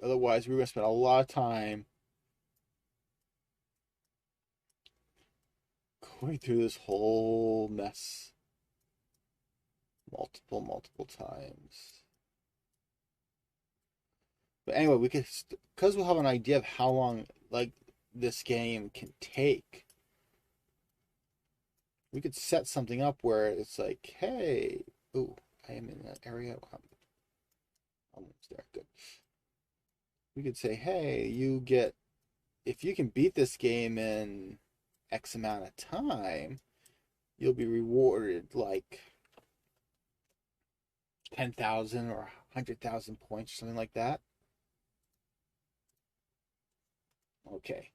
otherwise we're gonna spend a lot of time going through this whole mess multiple times. But anyway, we could because we'll have an idea of how long like this game can take. We could set something up where it's like, hey, ooh, I am in that area. I'm almost there. Good. We could say, hey, if you can beat this game in X amount of time, you'll be rewarded like 10,000 or 100,000 points or something like that. Okay.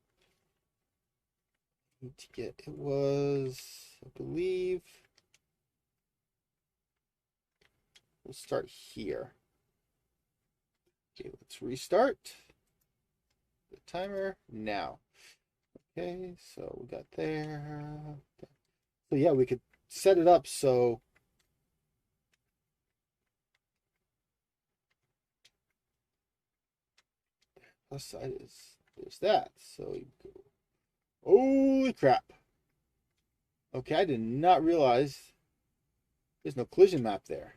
need to get, it was, I believe, we'll start here. Okay, let's restart the timer now. Okay, so we got there. So yeah, we could set it up so plus side is, there's that. So you go, holy crap. Okay, I did not realize there's no collision map there.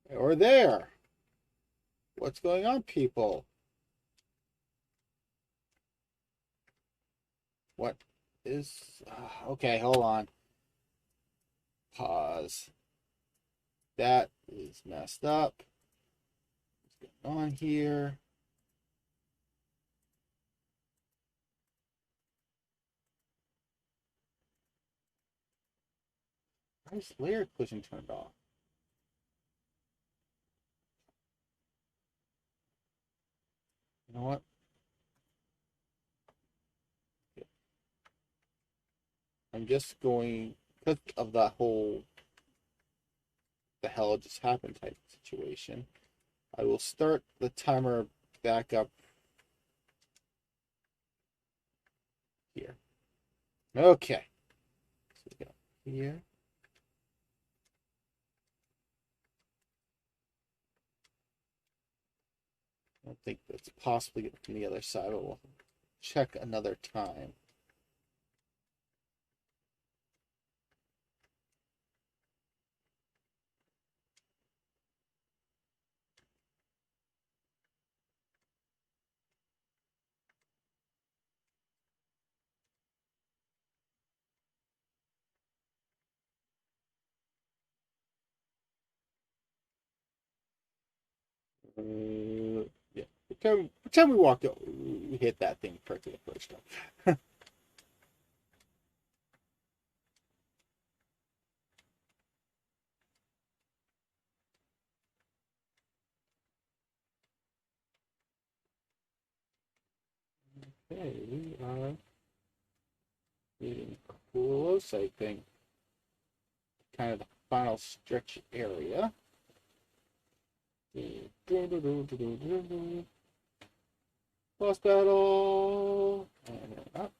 Or there. What's going on, people? What is... okay, hold on. Pause. That is messed up. What's going on here? Why is layer collision turned off? You know what? I'm just going, because of that whole the hell just happened type situation. I will start the timer back up here. Okay. So we got here. I don't think that's possibly from the other side, but we'll check another time. Yeah. Pretend we walked over, we hit that thing correctly the first time. Okay, we are getting close, I think. Kind of the final stretch area. Boss battle. And up.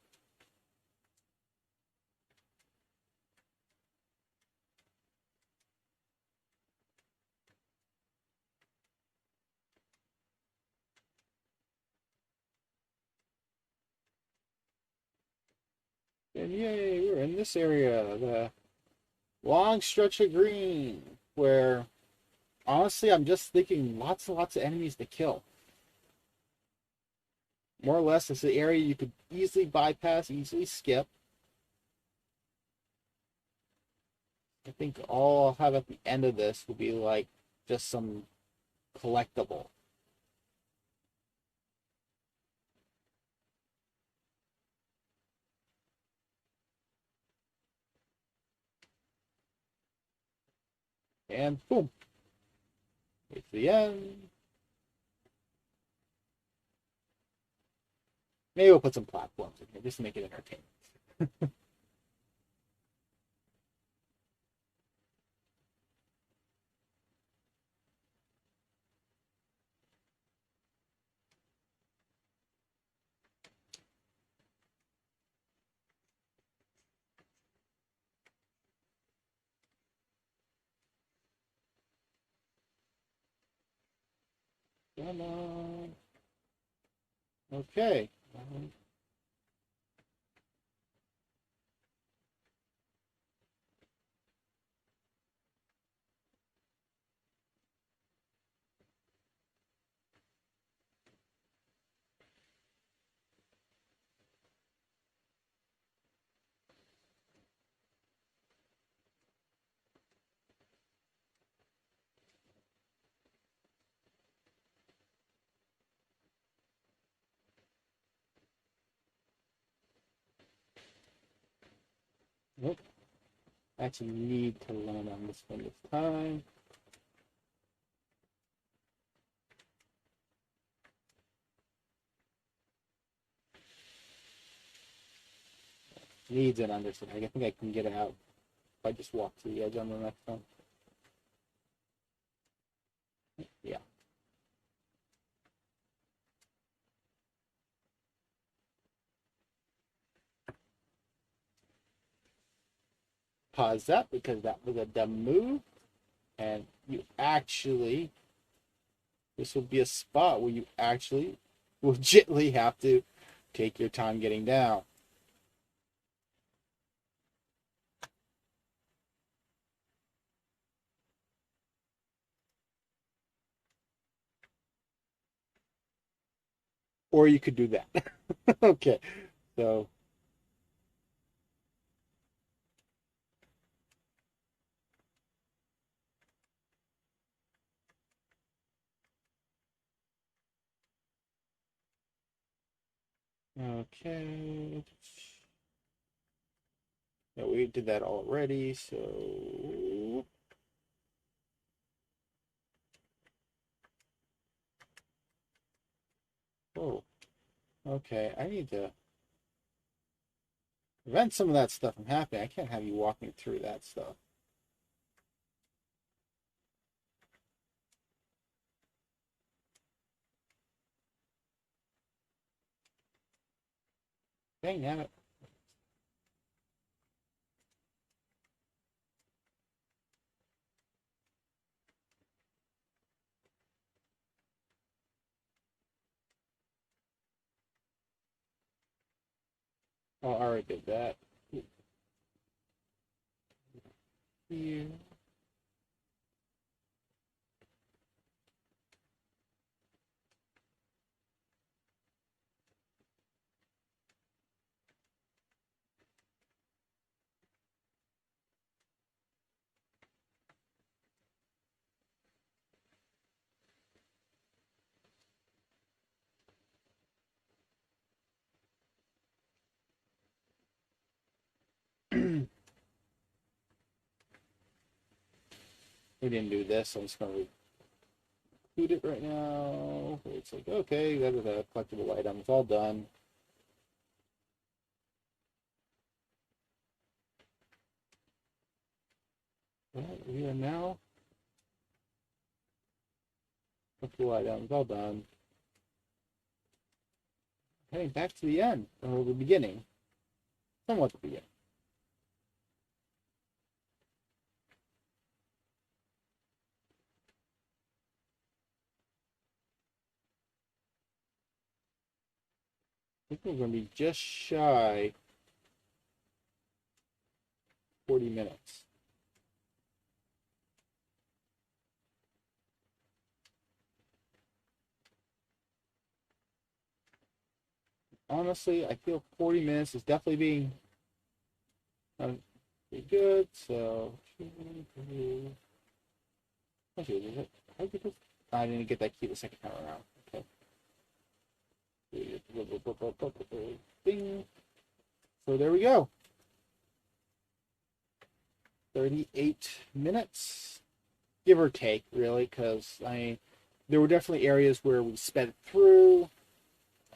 And yay, we're in this area, the long stretch of green, where honestly I'm just thinking lots and lots of enemies to kill. More or less, it's an area you could easily bypass, easily skip. I think all I'll have at the end of this will be like just some collectible. And boom, it's the end. Maybe we'll put some platforms in here just to make it entertaining. Come on. Okay. Nope. I actually need to land on this one this time. needs an understanding. I think I can get it out if I just walk to the edge on the next one. Yeah. Pause that because that was a dumb move. And you actually, this will be a spot where you actually legitimately have to take your time getting down. Or you could do that. Okay. So, okay. Yeah, we did that already. So, oh, okay. I need to prevent some of that stuff from happening. I can't have you walking through that stuff. Dang it. Oh, I already did that. Here. We didn't do this, so I'm just going to include it right now. It's like, okay, that is a collectible item. It's all done. Well, we are now collectible items, all done. Heading back to the end, or the beginning. Somewhat the beginning. I think we're going to be just shy 40 minutes. Honestly, I feel 40 minutes is definitely being pretty good. So, actually, is it? How did this? I didn't get that key the second time around. Okay. Ding. So there we go. 38 minutes, give or take, really, because I mean, there were definitely areas where we sped through.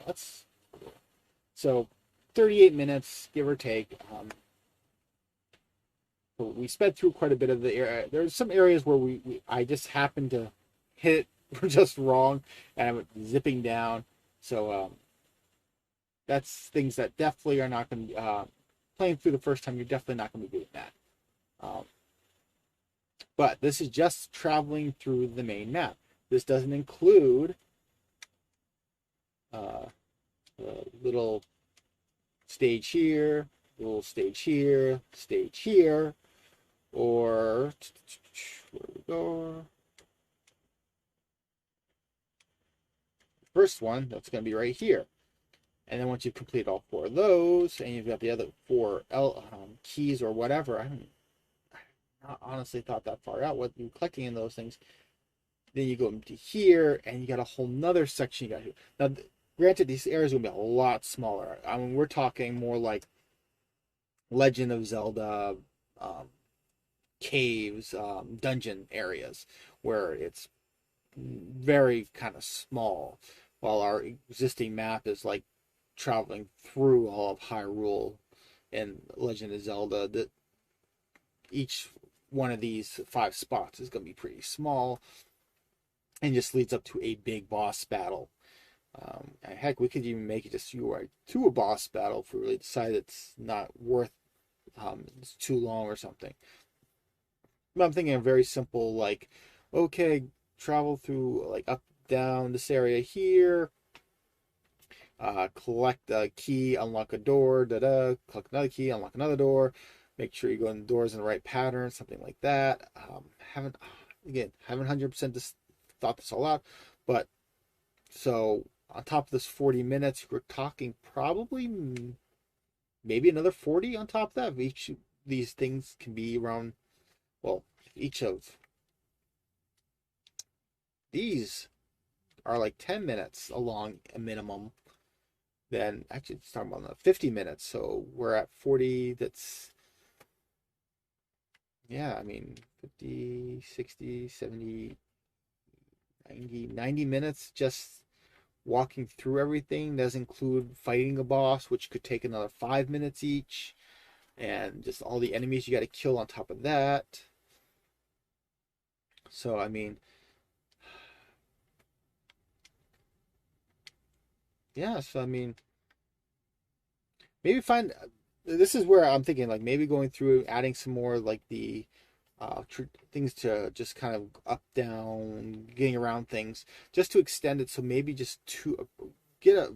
Let's so 38 minutes, give or take. So we sped through quite a bit of the area. There's some areas where I just happened to hit it just wrong, and I went zipping down. So that's things that definitely are not going to be playing through the first time. You're definitely not going to be doing that. But this is just traveling through the main map. This doesn't include a little stage here, little stage here, stage here, or where we go. First one, that's going to be right here. And then once you complete all four of those, and you've got the other four keys or whatever, I not honestly thought that far out what you're collecting in those things. Then you go into here, and you got a whole nother section you got here. Now, granted, these areas are going to be a lot smaller. I mean, we're talking more like Legend of Zelda caves, dungeon areas, where it's very kind of small, while our existing map is like traveling through all of Hyrule in Legend of Zelda, that each one of these 5 spots is going to be pretty small and just leads up to a big boss battle. Heck, we could even make it just to a boss battle if we really decide it's not worth, it's too long or something. But I'm thinking a very simple, like, okay, travel through, like, up, down this area here, collect a key, unlock a door, collect another key, unlock another door, make sure you go in the doors in the right pattern, something like that. Haven't, again, haven't 100% thought this all out, but so on top of this 40 minutes, we're talking probably maybe another 40 on top of that. Each of these things can be around, well, each of these are like 10 minutes along a minimum. Then actually it's talking about 50 minutes. So we're at 40. That's, yeah, I mean, 50, 60, 70, 90 minutes just walking through everything. Does include fighting a boss, which could take another 5 minutes each, and just all the enemies you got to kill on top of that. So I mean, yeah. So I mean, maybe find. This is where I'm thinking, like, maybe going through adding some more, like, the things to just kind of up, down, getting around things, just to extend it. So maybe just to get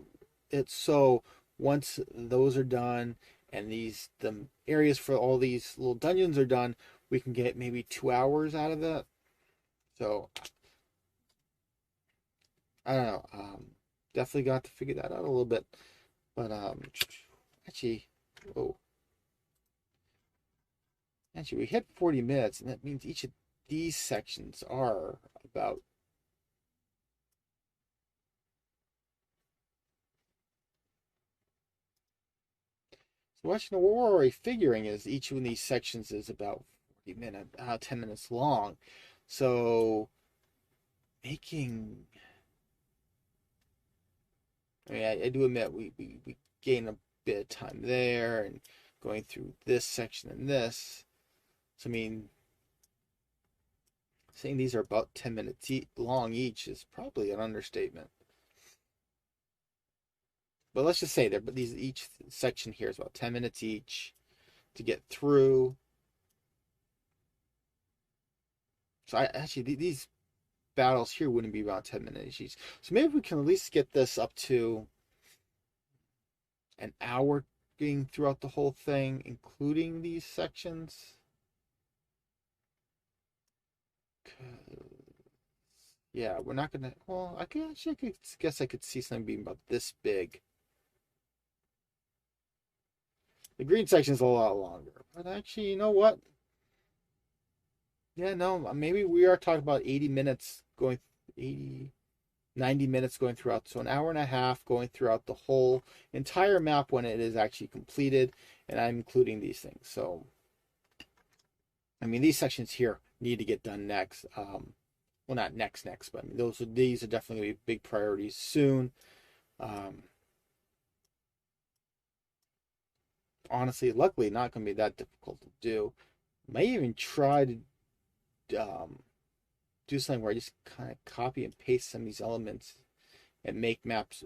it so once those are done and the areas for all these little dungeons are done, we can get maybe 2 hours out of that. So I don't know. Definitely got to figure that out a little bit. But actually, oh, actually, we hit 40 minutes, and that means each of these sections are about. So actually, what we're already figuring is each of these sections is about 40 minutes, 10 minutes long. So making, I mean, I do admit we gain a bit of time there and going through this section and this. So I mean, saying these are about 10 minutes long each is probably an understatement. But let's just say there, but these each section here is about 10 minutes each to get through. So I actually these battles here wouldn't be about 10 minutes each. So maybe we can at least get this up to an hour being throughout the whole thing, including these sections. Yeah, we're not gonna. Well, I could actually, I guess I could see something being about this big. The green section is a lot longer, but actually, you know what? Yeah, no, maybe we are talking about 80 minutes going, 80, 90 minutes going throughout. So an hour and a half going throughout the whole entire map when it is actually completed. And I'm including these things. So, I mean, these sections here need to get done next. Well, not next, but I mean, these are definitely going to be big priorities soon. Honestly, luckily, not going to be that difficult to do. May even try to do something where I just kind of copy and paste some of these elements and make maps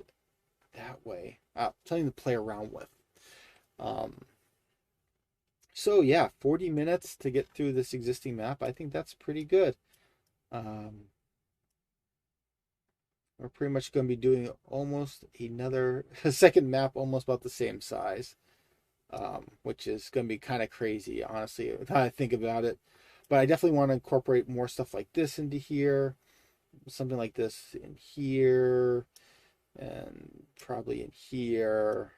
that way. Something to play around with. Um, so yeah, 40 minutes to get through this existing map. I think that's pretty good. We're pretty much going to be doing almost another second map, almost about the same size, which is going to be kind of crazy, honestly, how I think about it. But I definitely want to incorporate more stuff like this into here, something like this in here, and probably in here,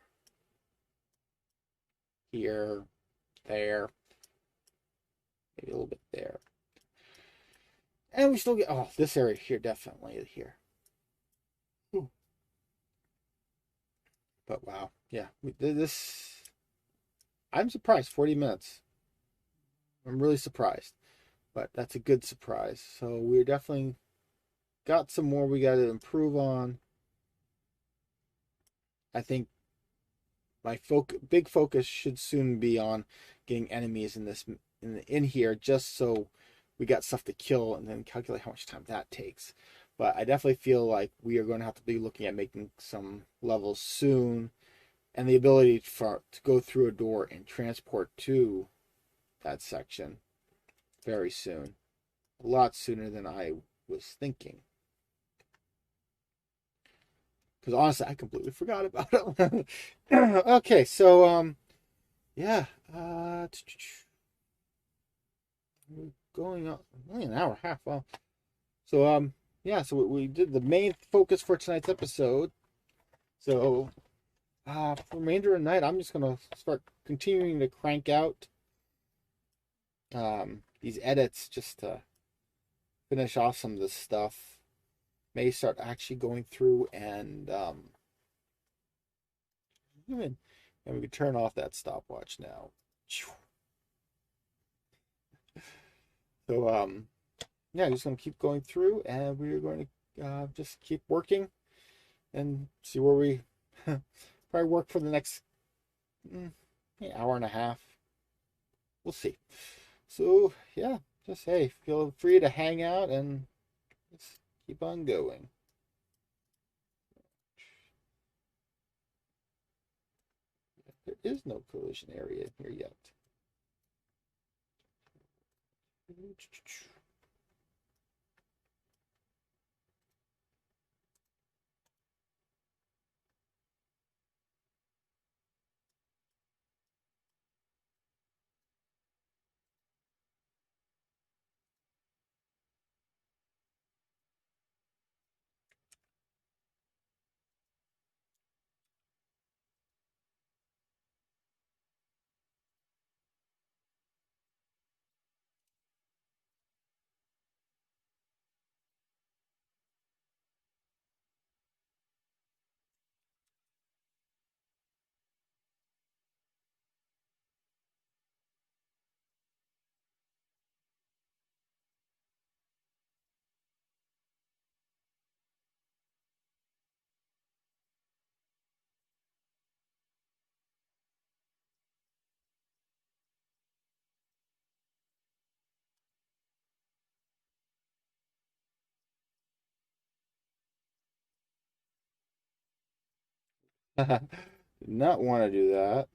here, there, maybe a little bit there. And we still get, oh, this area here, definitely here. But wow, yeah, this, I'm surprised, 40 minutes. I'm really surprised, but that's a good surprise. So we're definitely got some more we got to improve on. I think my big focus should soon be on getting enemies in this in here, just so we got stuff to kill and then calculate how much time that takes. But I definitely feel like we are going to have to be looking at making some levels soon, and the ability to go through a door and transport to that section very soon, a lot sooner than I was thinking. Because honestly, I completely forgot about it. Okay, so yeah, we're going on only an hour and a half. Wow. So yeah, so we did the main focus for tonight's episode. So for the remainder of the night, I'm just gonna start continuing to crank out these edits just to finish off some of this stuff. May start actually going through and and we can turn off that stopwatch now. So yeah, just gonna keep going through, and we're going to just keep working and see where we probably work for the next hour and a half. We'll see. So yeah, just hey, feel free to hang out and just keep on going. There is no collision area here yet. Did not want to do that.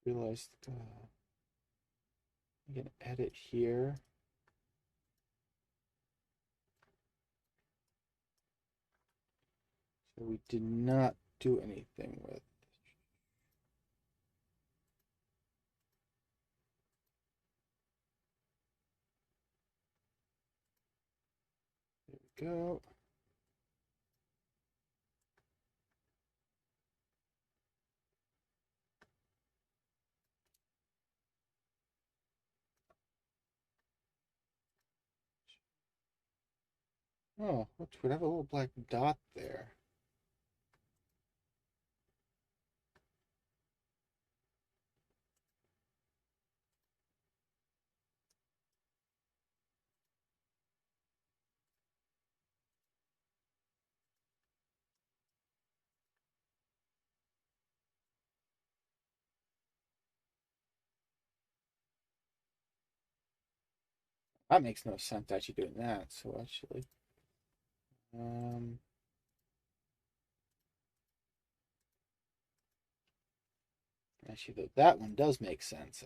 Realized I can edit here. So we did not do anything with. There we go. Oh, which would have a little black dot there. That makes no sense actually doing that. So um, actually that one does make sense.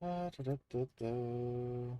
Da, da, da, da.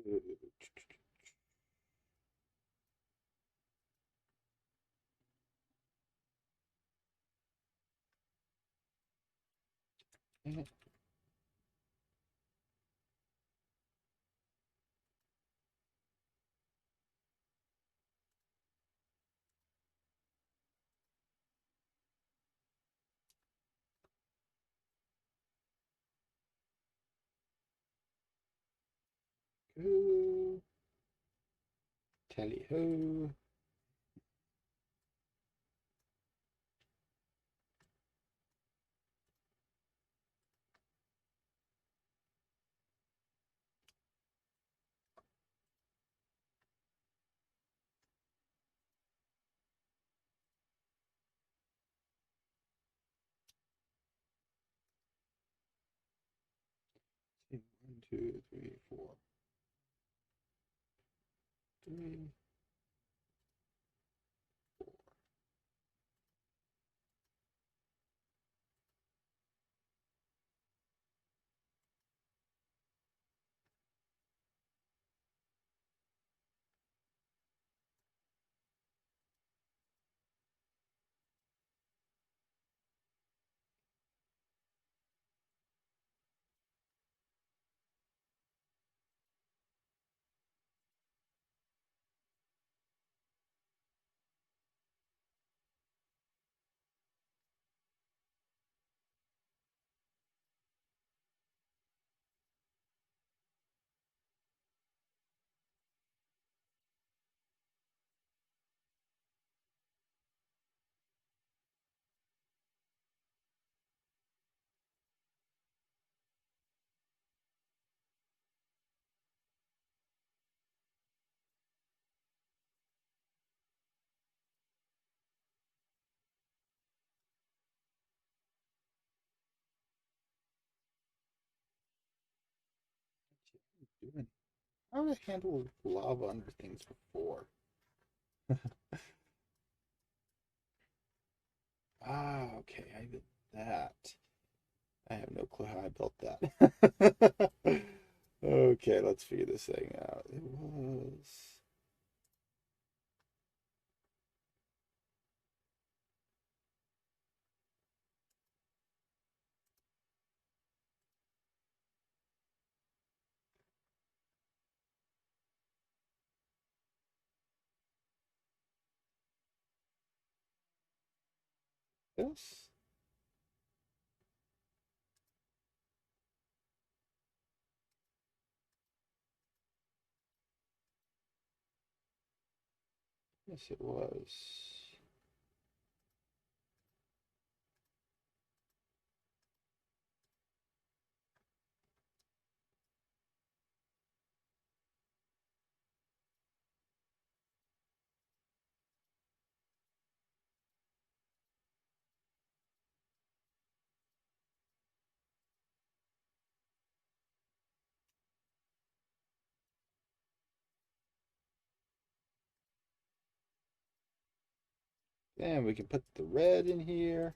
Ho, tally ho. One, two, three, four, three. Doing? How did I handle lava under things before? Ah, okay, I did that. I have no clue how I built that. Okay, let's figure this thing out. It was. This? Yes, it was. Then we can put the red in here.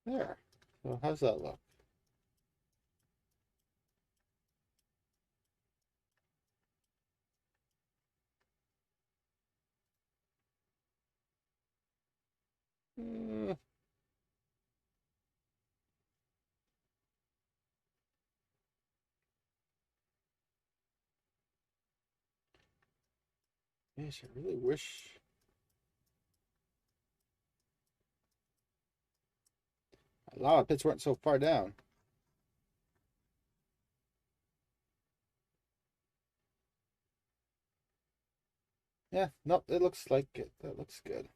There. So how's that look? Uh, yes, I really wish my lava pits weren't so far down. Yeah, nope, it looks like it. That looks good.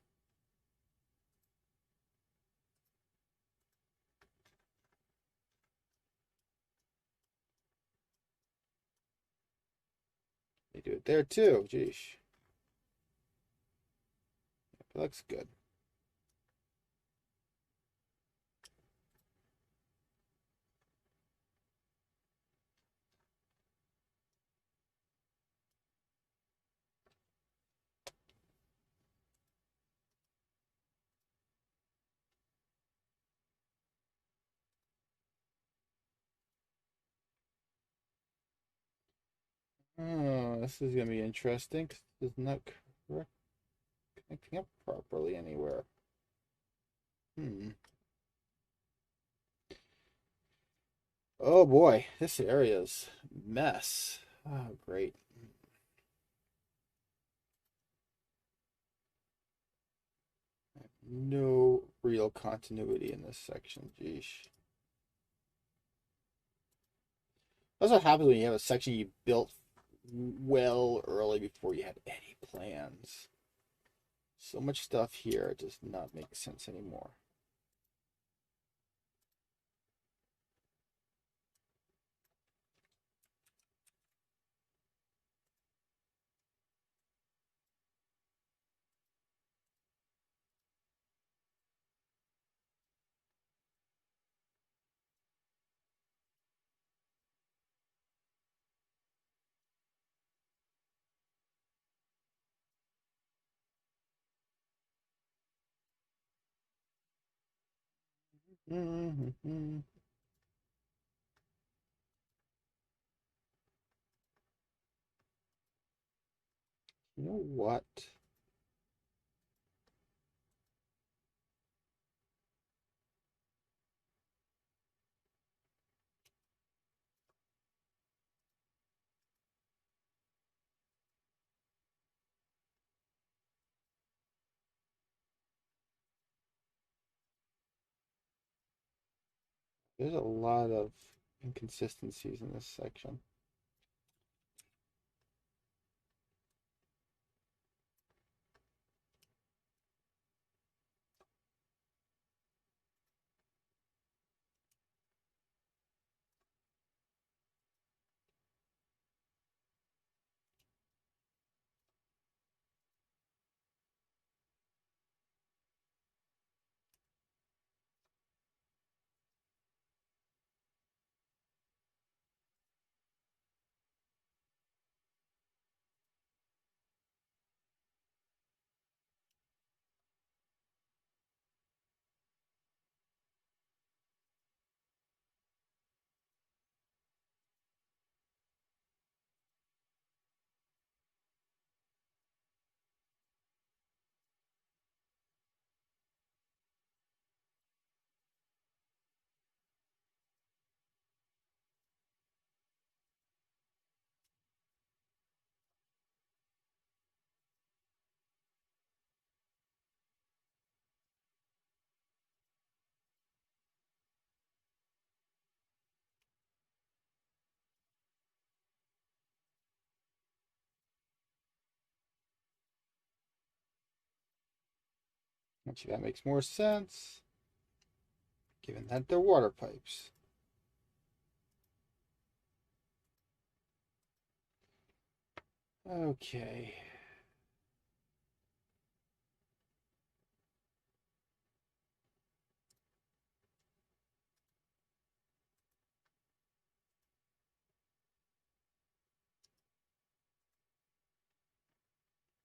They do it there too. Jeez. It looks good. Oh, this is gonna be interesting 'cause it's not correct connecting up properly anywhere. Hmm. Oh boy, this area's mess. Oh, great. No real continuity in this section. Geesh. That's what happens when you have a section you built well early before you had any plans. So much stuff here does not make sense anymore. Mm-hmm. You know what? There's a lot of inconsistencies in this section. Actually, that makes more sense, given that they're water pipes. Okay.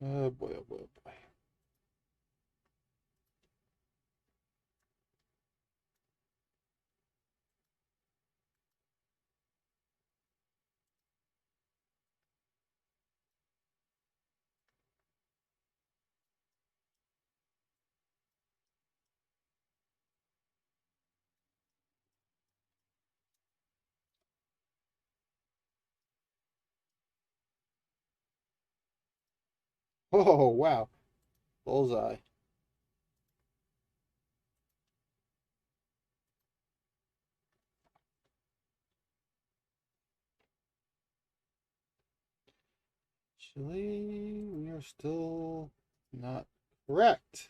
Oh boy, oh boy, oh boy. Oh, wow. Bullseye. Actually, we are still not correct.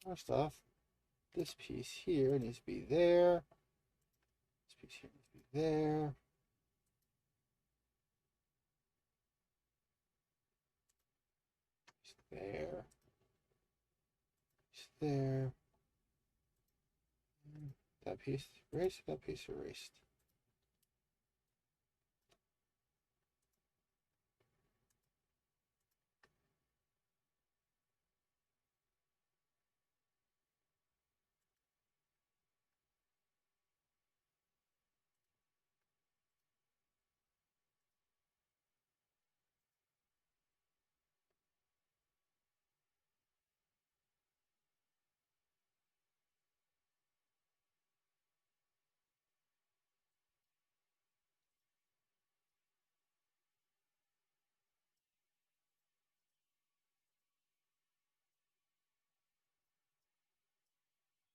First off, this piece here needs to be there. This piece here needs to be there. It's there. It's there. That piece erased. That piece erased.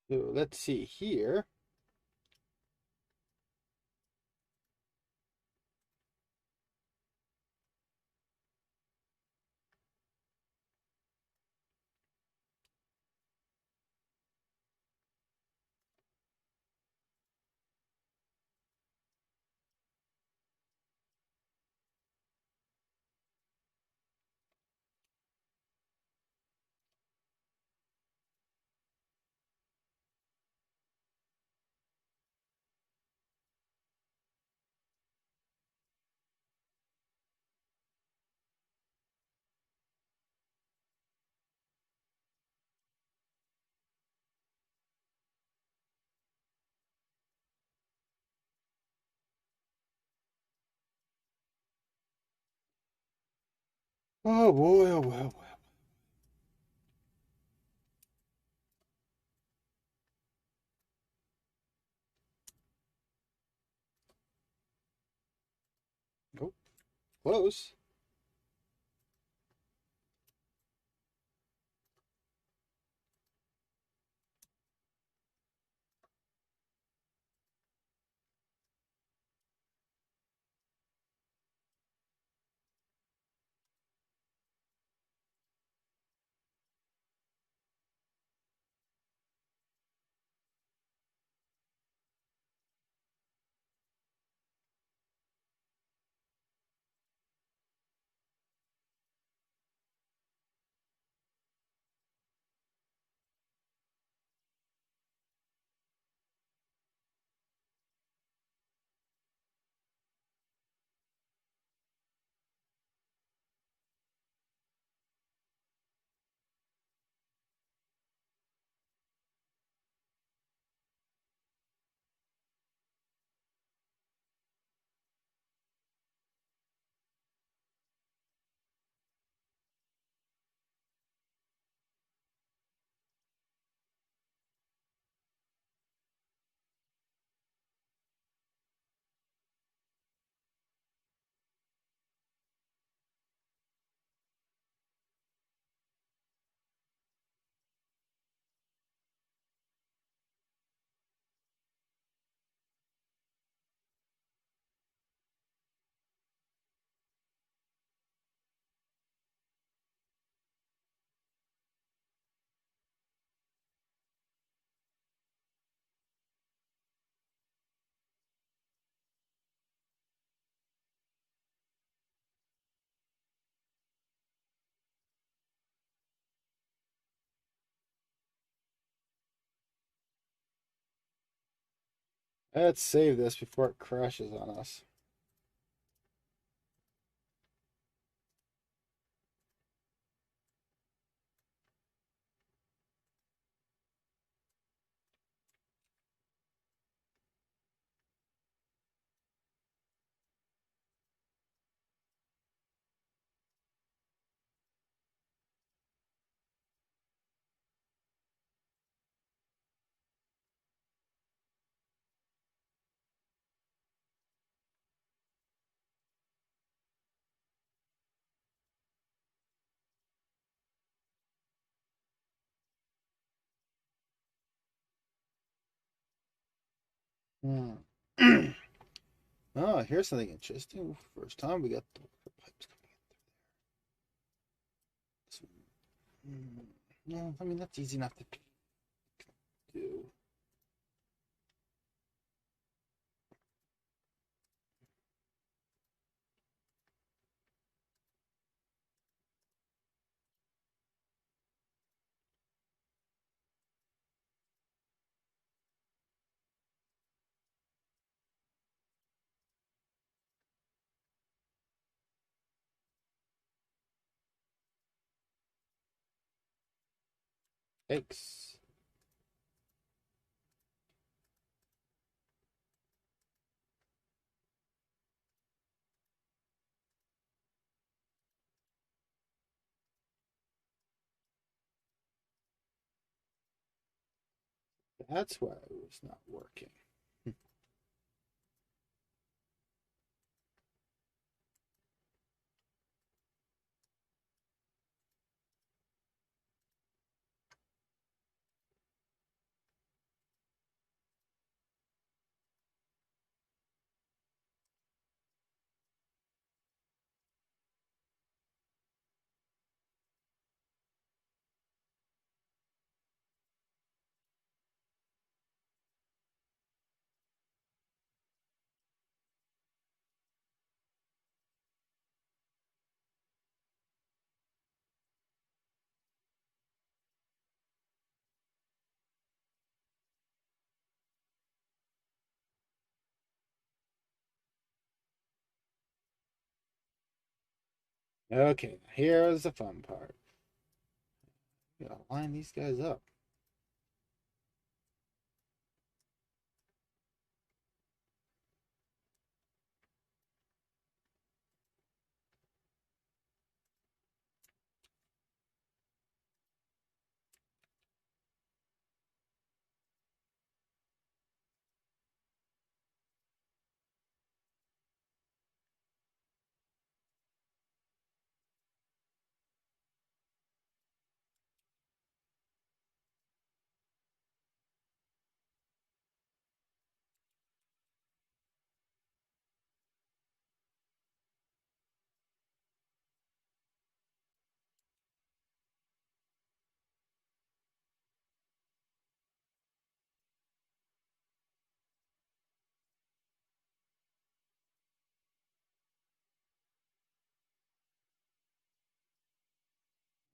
So let's see here. Oh boy, oh boy, oh boy. Oh, close. Let's save this before it crashes on us. Hmm. Oh, here's something interesting. First time we got the pipes coming in. No, I mean that's easy enough to do. Thanks. That's why it was not working. Okay, here's the fun part. We gotta line these guys up.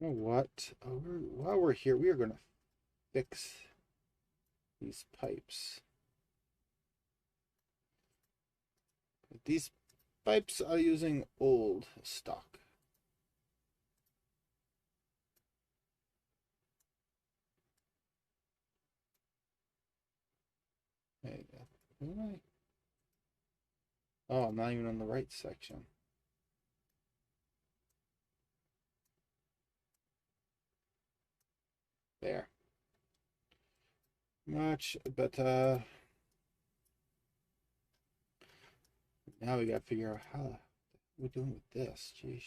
You know what? While we're here, we are gonna fix these pipes. These pipes are using old stock. Hey, am I? Oh, I'm not even on the right section. There. Much better. Now we gotta figure out how we're doing with this. Jeez.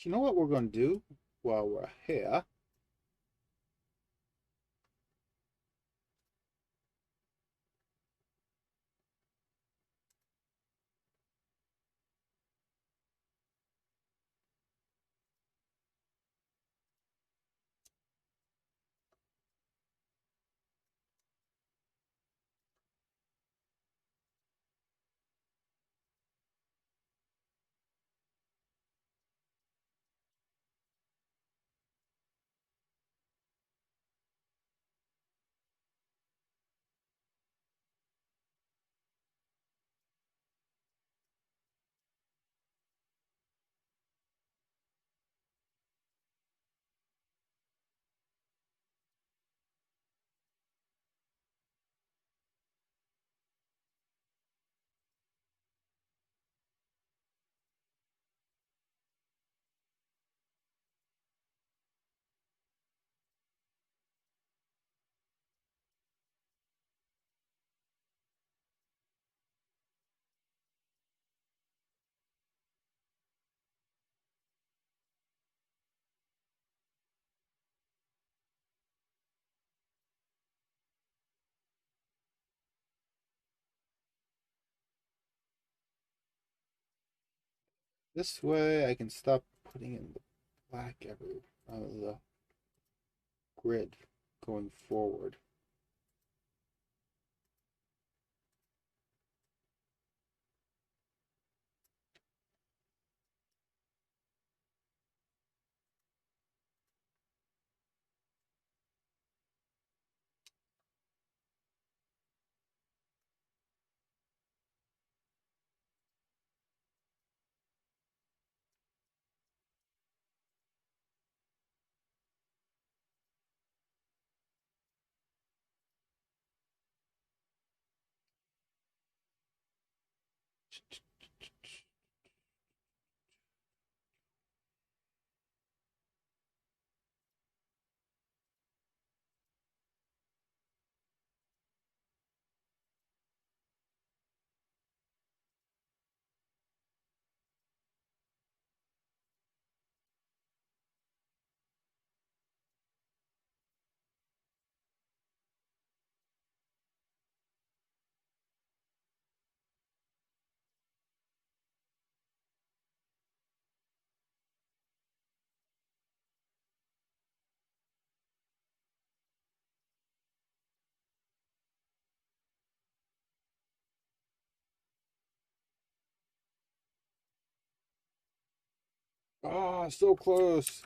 You know what we're gonna do while we're here? This way I can stop putting in the black every the grid going forward. Ah, so close.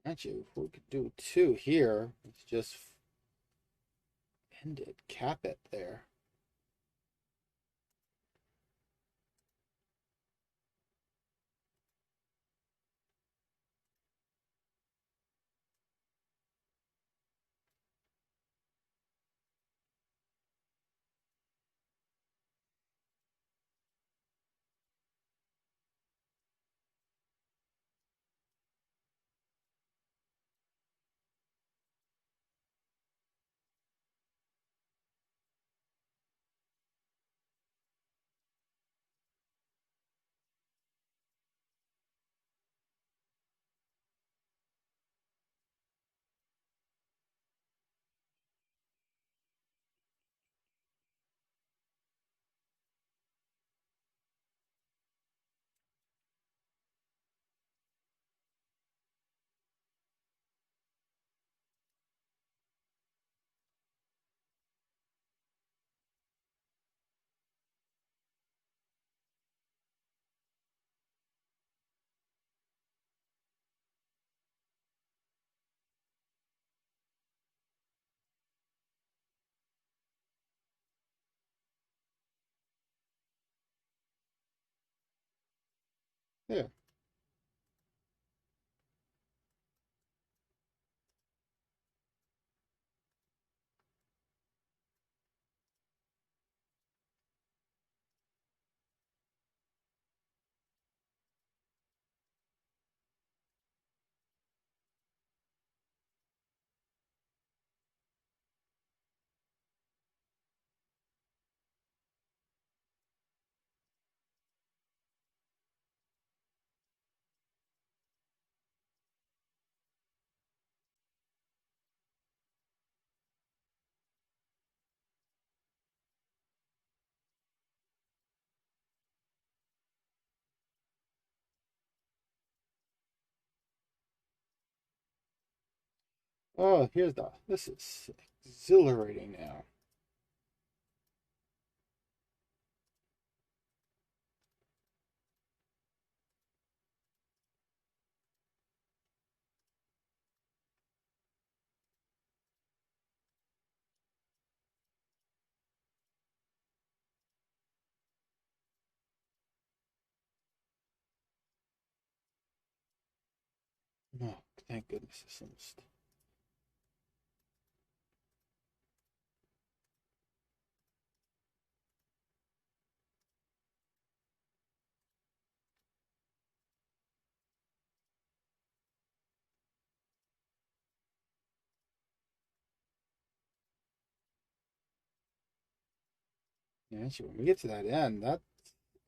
Actually, if we could do two here, let's just end it, cap it there. Yeah. Oh, here's the. This is exhilarating now. Oh, thank goodness it's almost. Yeah, actually, when we get to that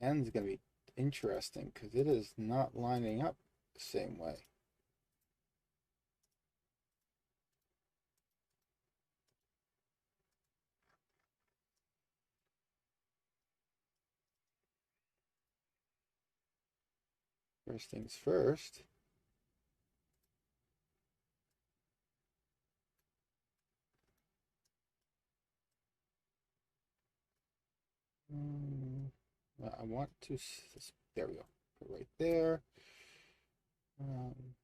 end's gonna be interesting because it is not lining up the same way. First things first. Mm, I want to. There we go. Put it right there. Um,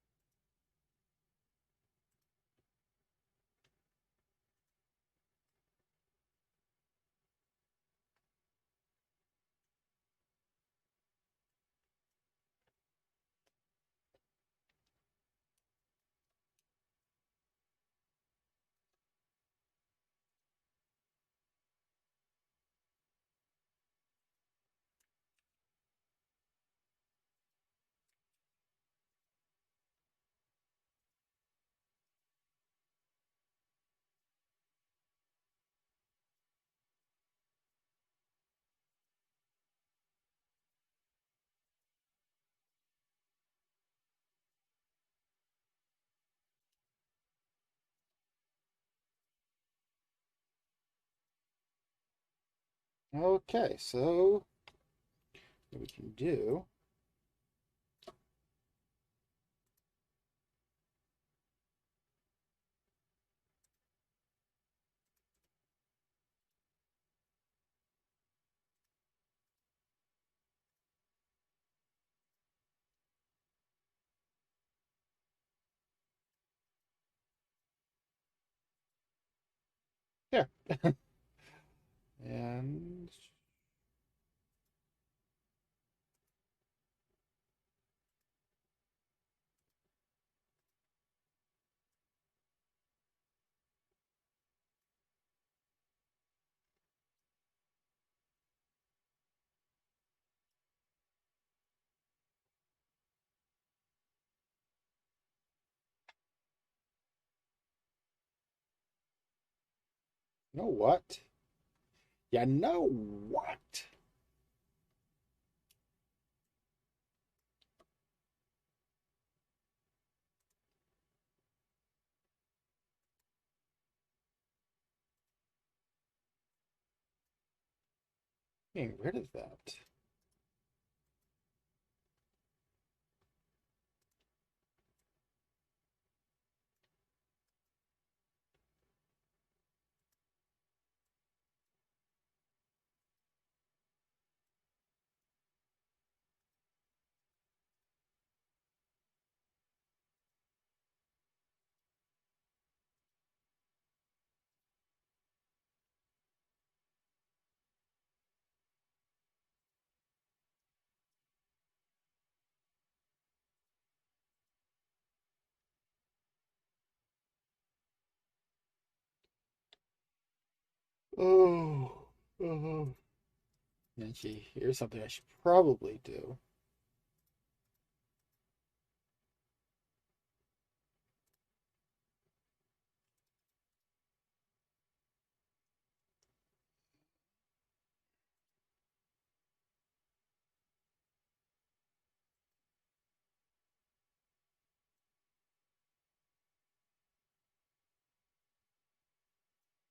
Okay, so what we can do. Here. And you know what? You know what? Getting rid of that. Oh, oh. And gee, here's something I should probably do.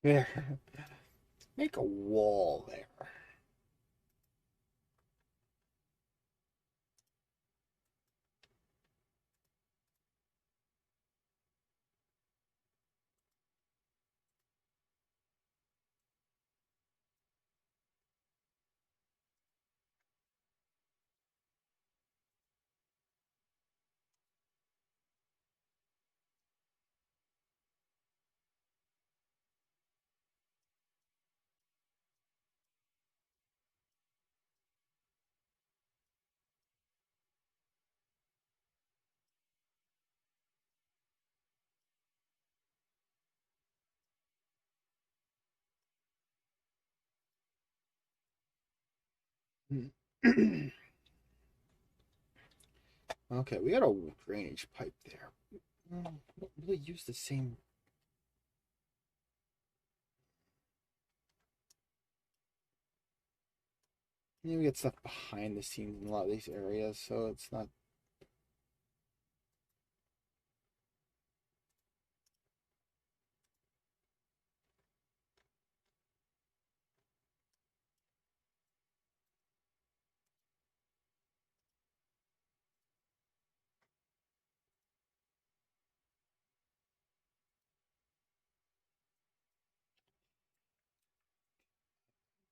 There. Make a wall there. Okay, we got a drainage pipe there. Don't really use the same. We get stuff behind the scenes in a lot of these areas, so it's not.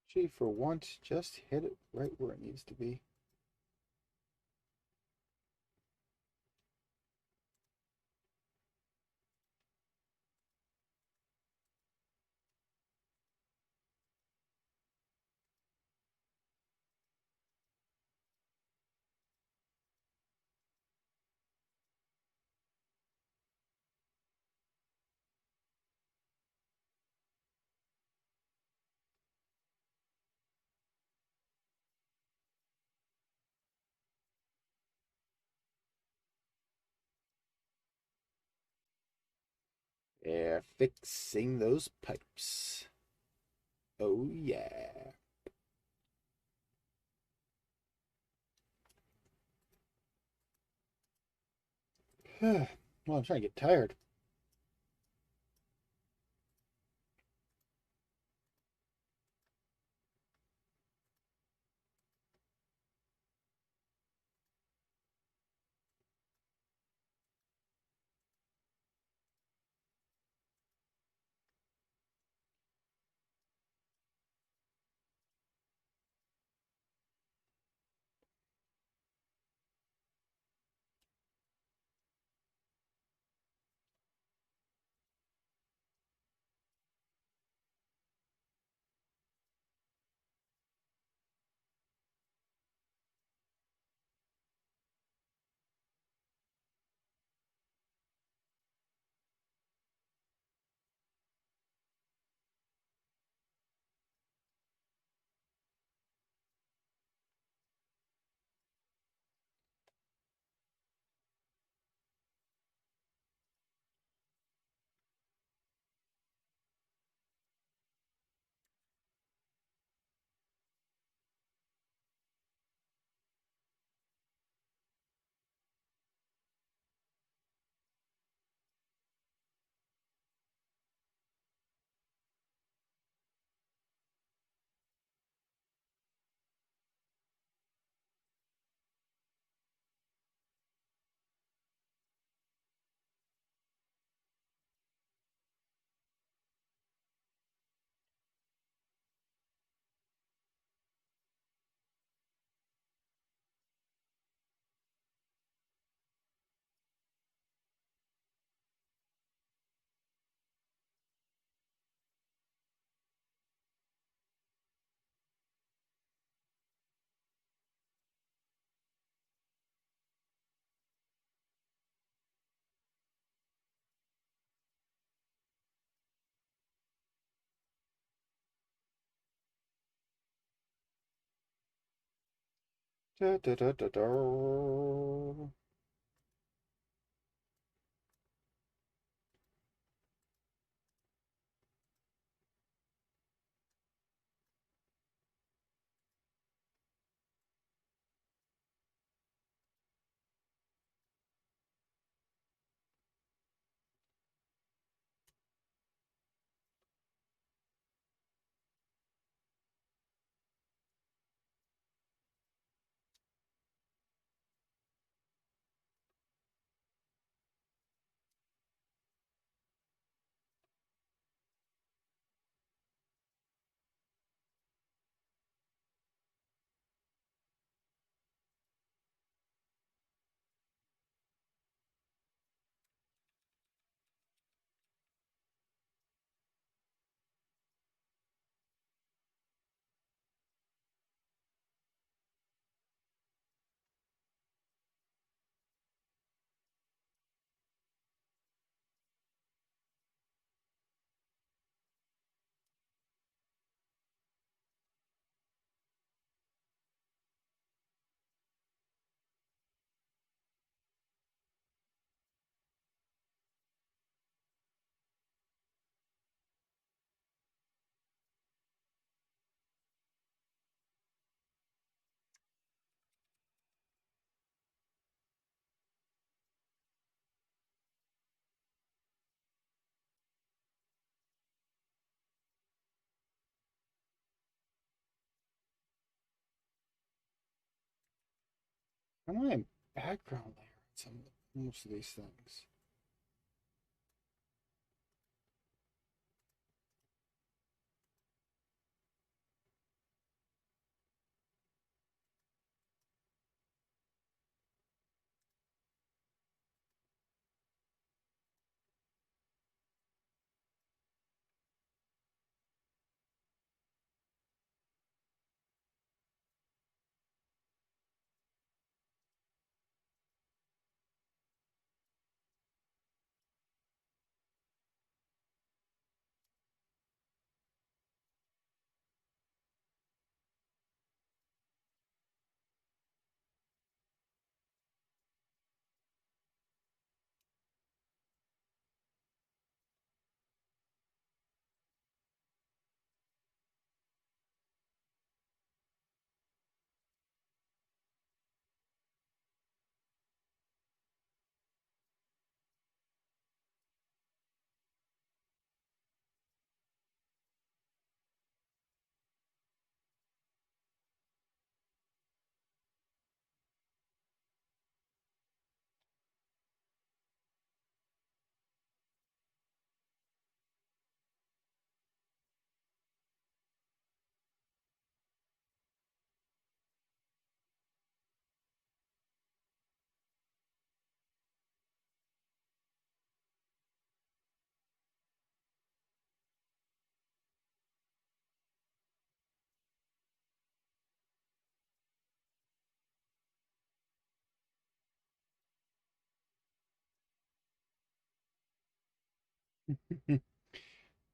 Gee, for once, just hit it right where it needs to be. Yeah, fixing those pipes. Oh, yeah. Well, I'm trying to get tired. Da, da, da, da, da. How am I background layer on most of these things?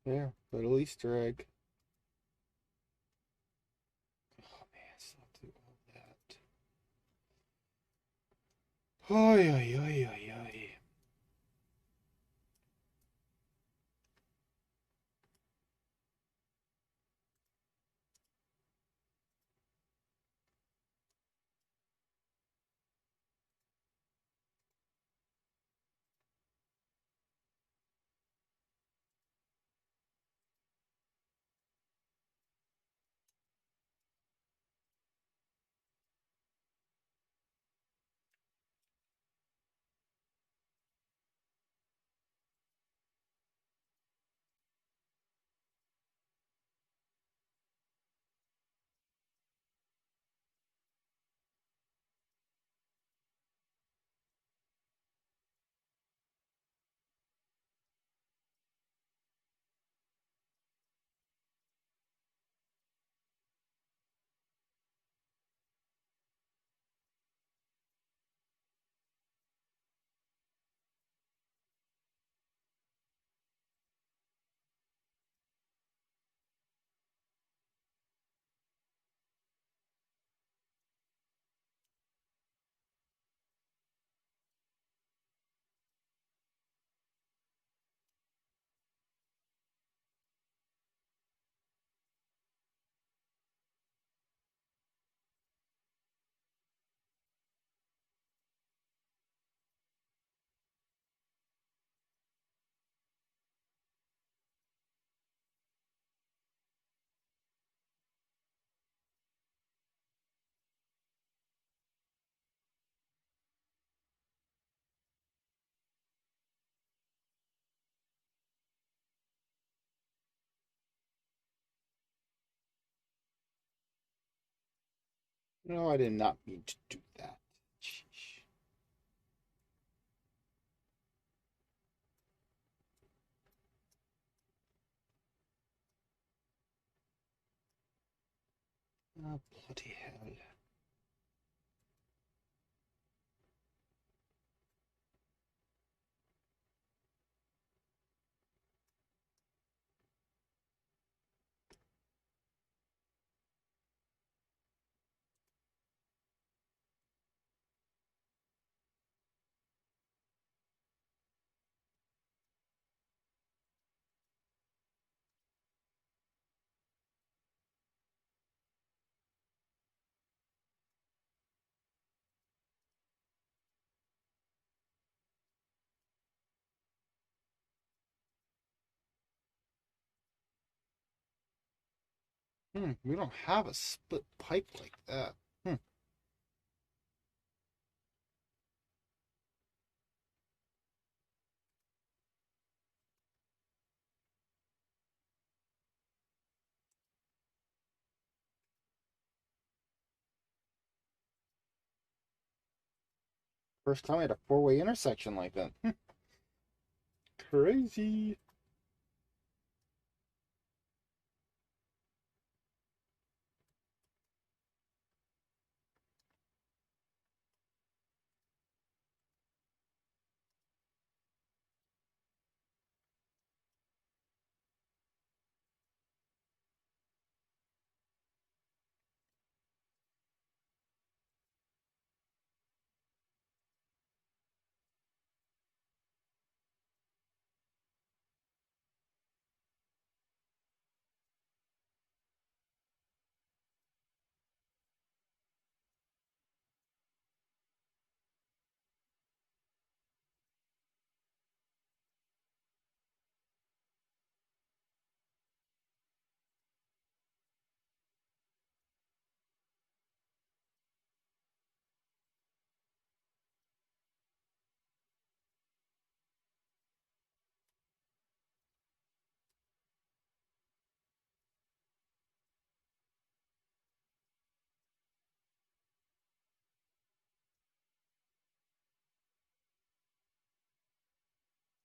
There, little Easter egg. Oh man, still have to do all that. Oi, oi, oi, oi, oi. No, I did not mean to do that. Sheesh. Oh, bloody hell. We don't have a split pipe like that. Hmm. First time I had a four-way intersection like that. Crazy.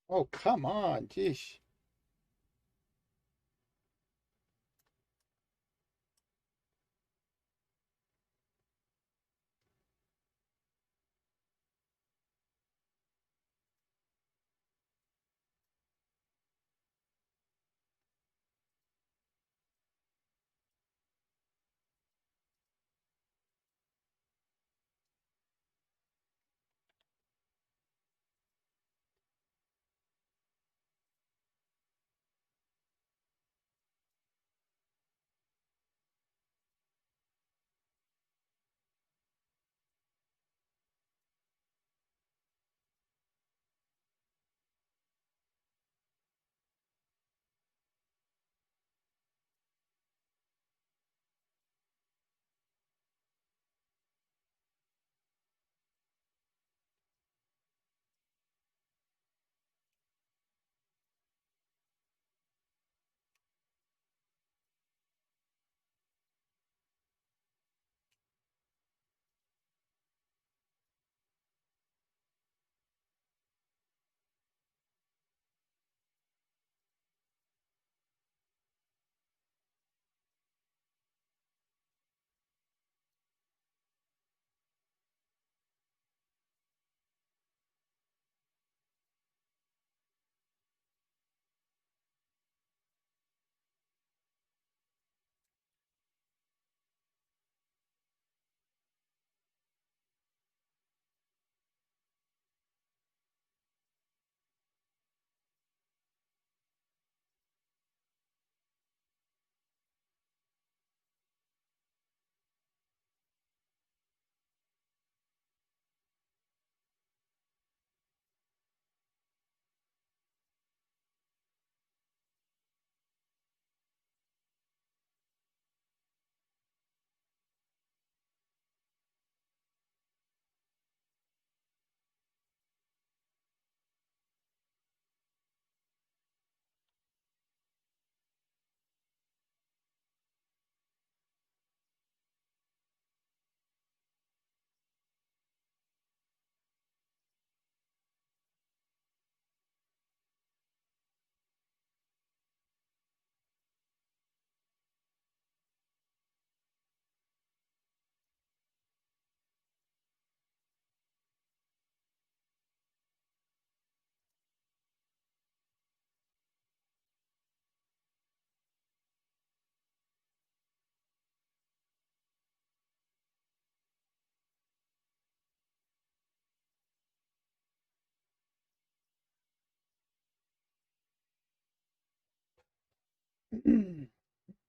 Oh, come on. Jeez.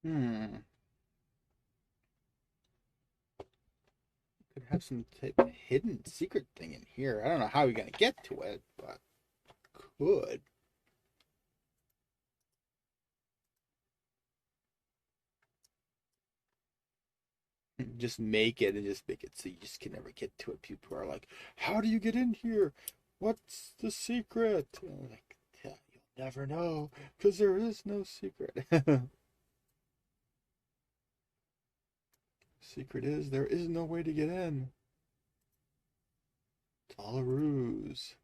Hmm. Could have some type of hidden secret thing in here. I don't know how we're gonna get to it, but could. Just make it and just make it so you just can never get to it. People are like, "How do you get in here? What's the secret?" And I'm like, "Yeah, you'll never know because there is no secret." Secret is there is no way to get in. It's all a ruse.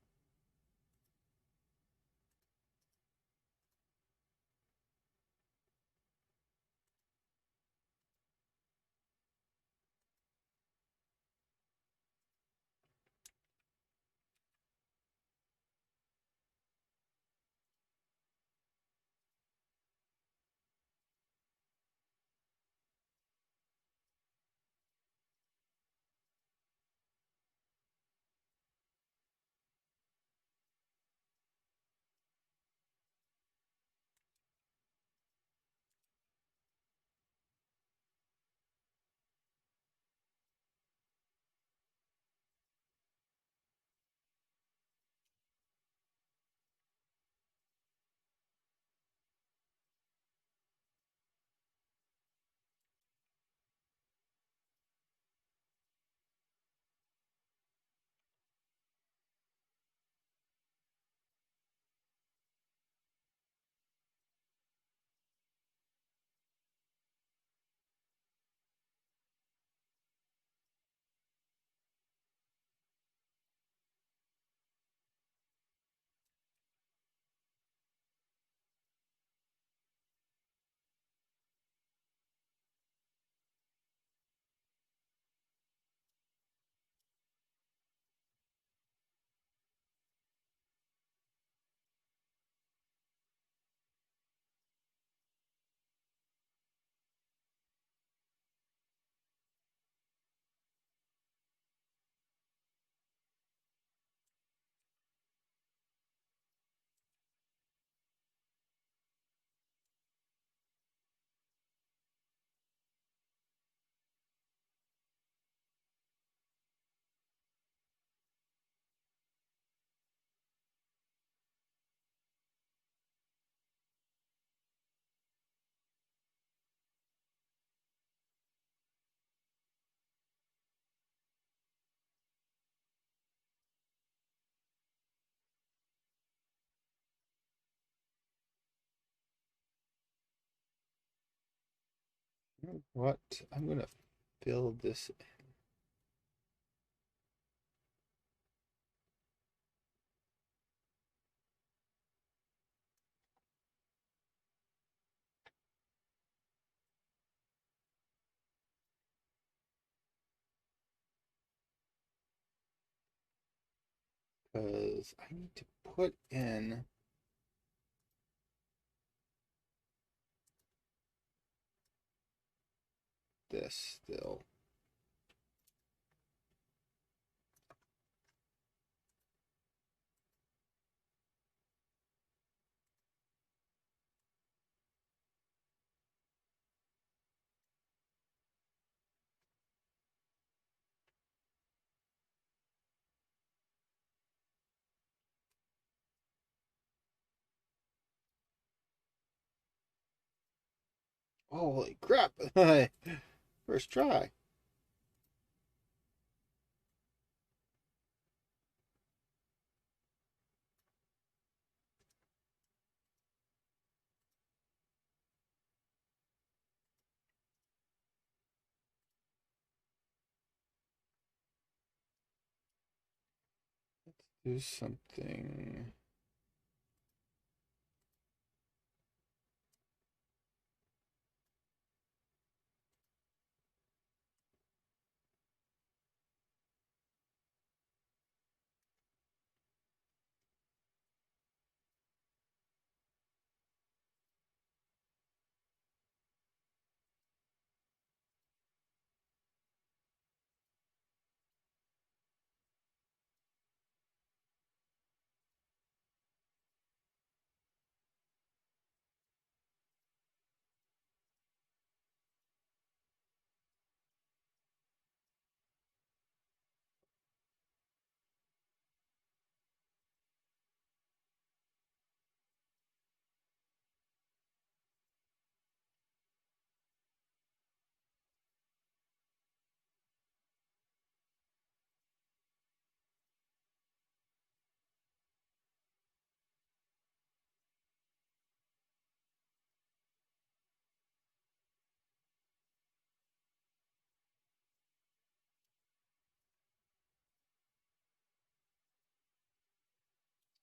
You know what? I'm gonna fill this because I need to put in this still. Holy crap! First try. Do something.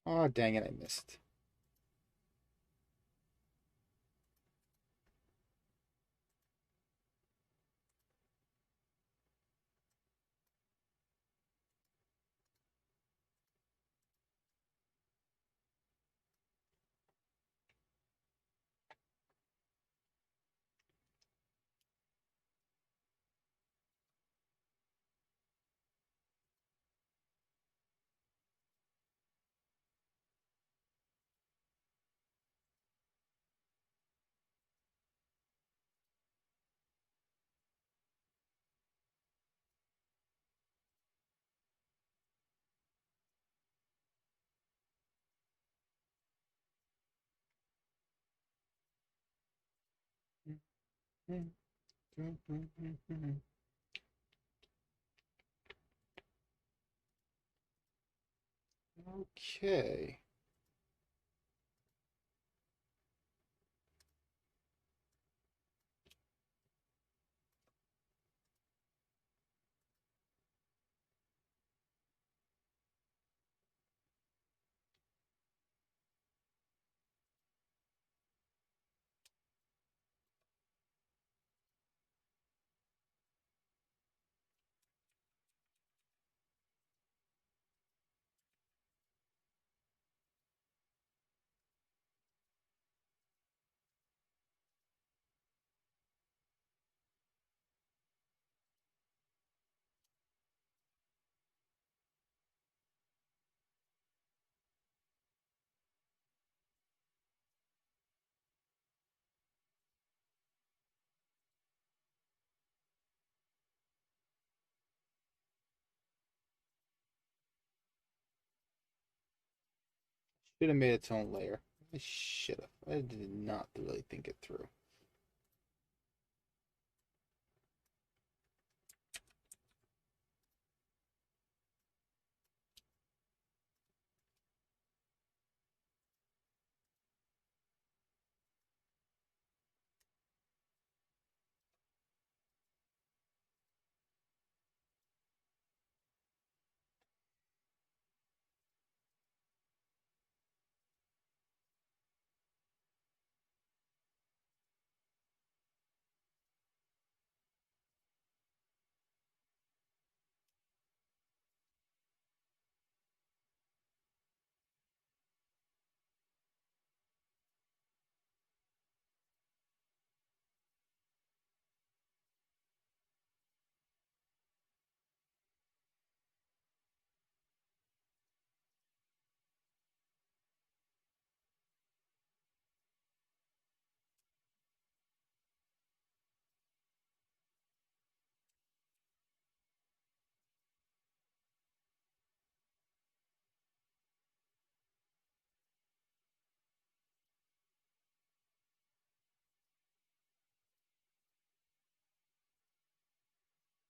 Oh, dang it, I missed. Okay. Should have made its own layer. I should have. I did not really think it through.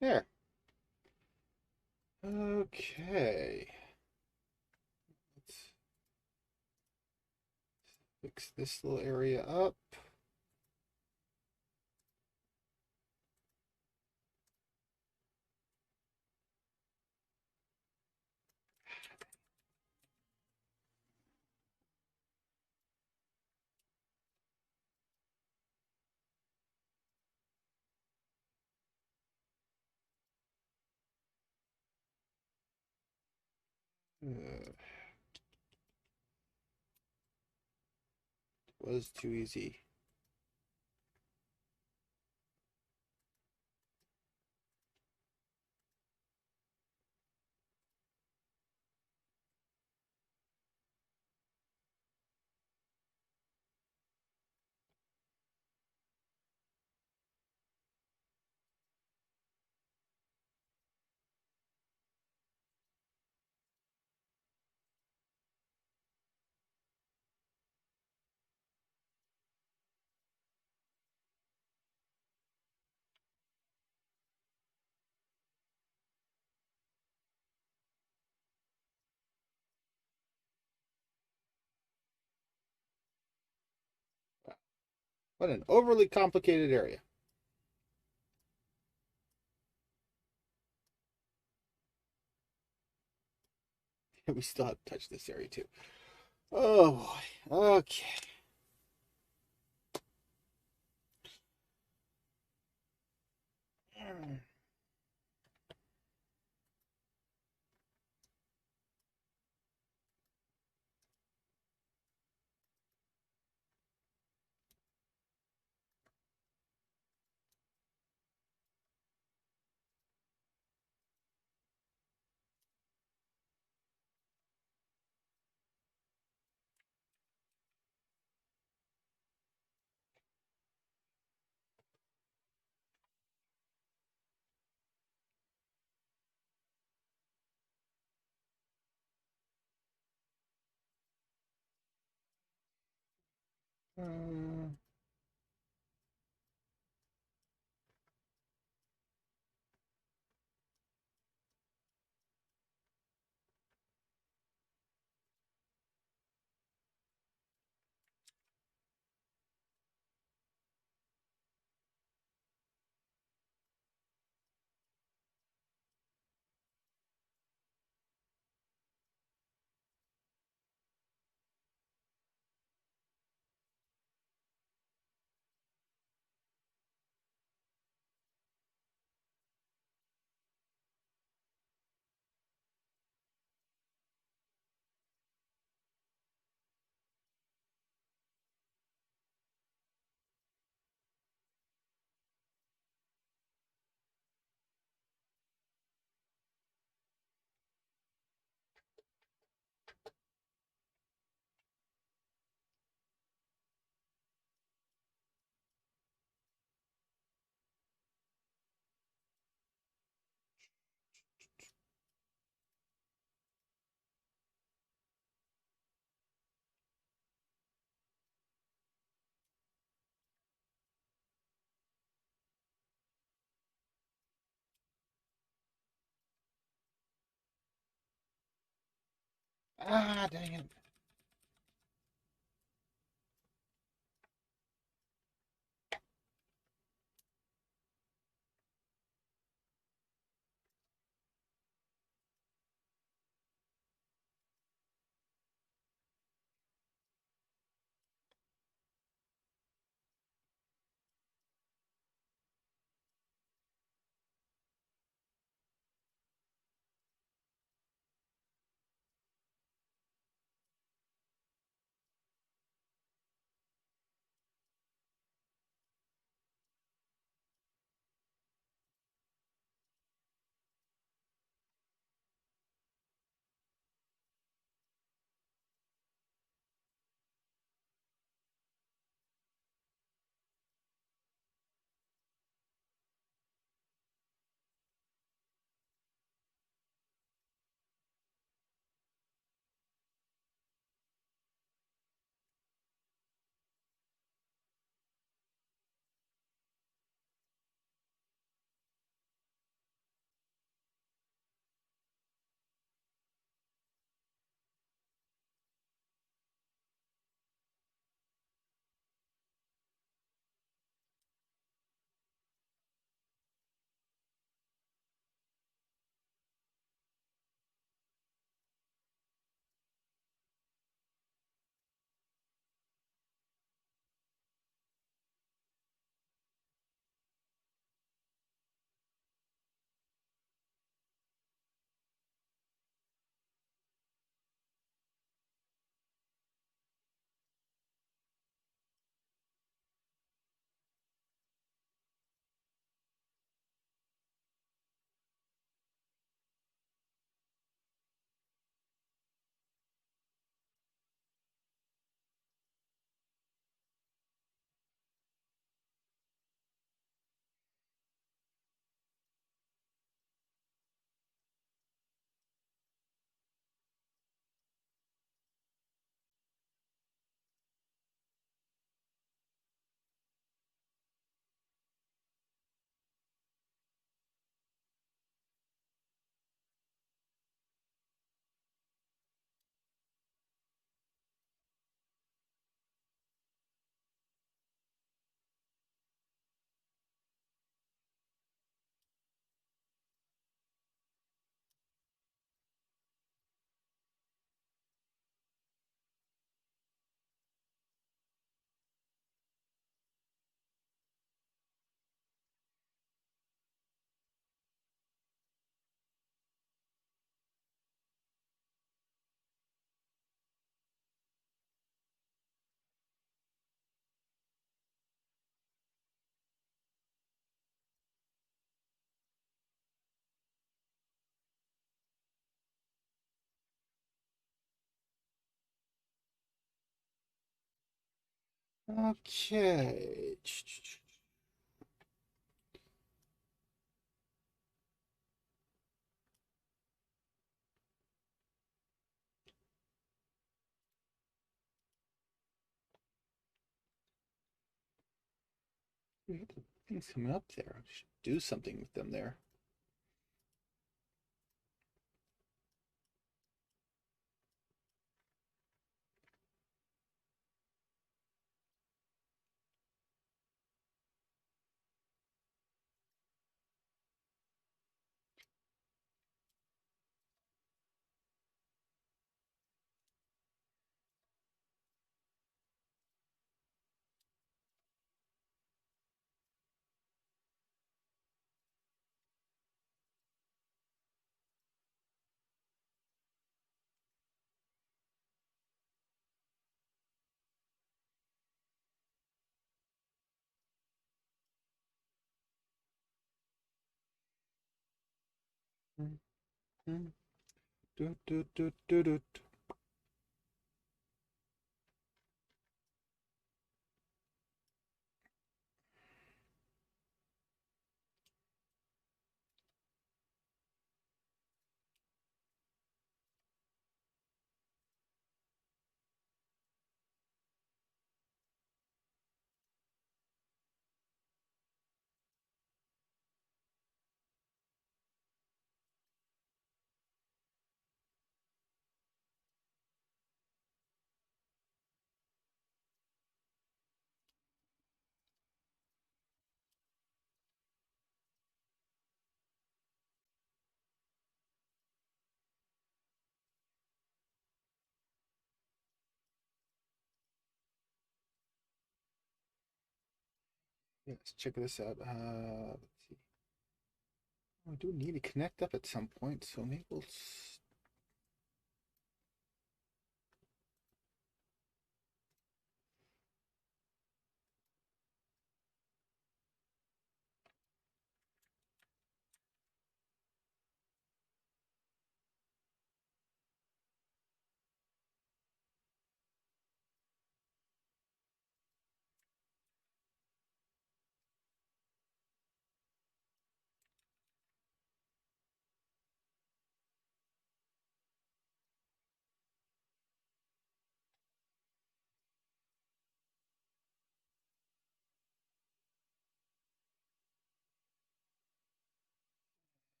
There. Okay. Let's fix this little area up. Was too easy. What an overly complicated area. We still have to touch this area too. Oh boy. Okay. Ah, dang it. Okay. Things coming up there. I should do something with them there. Do, do, do, do, do. Yeah, let's check this out. Let's see. Oh, I do need to connect up at some point, so maybe we'll.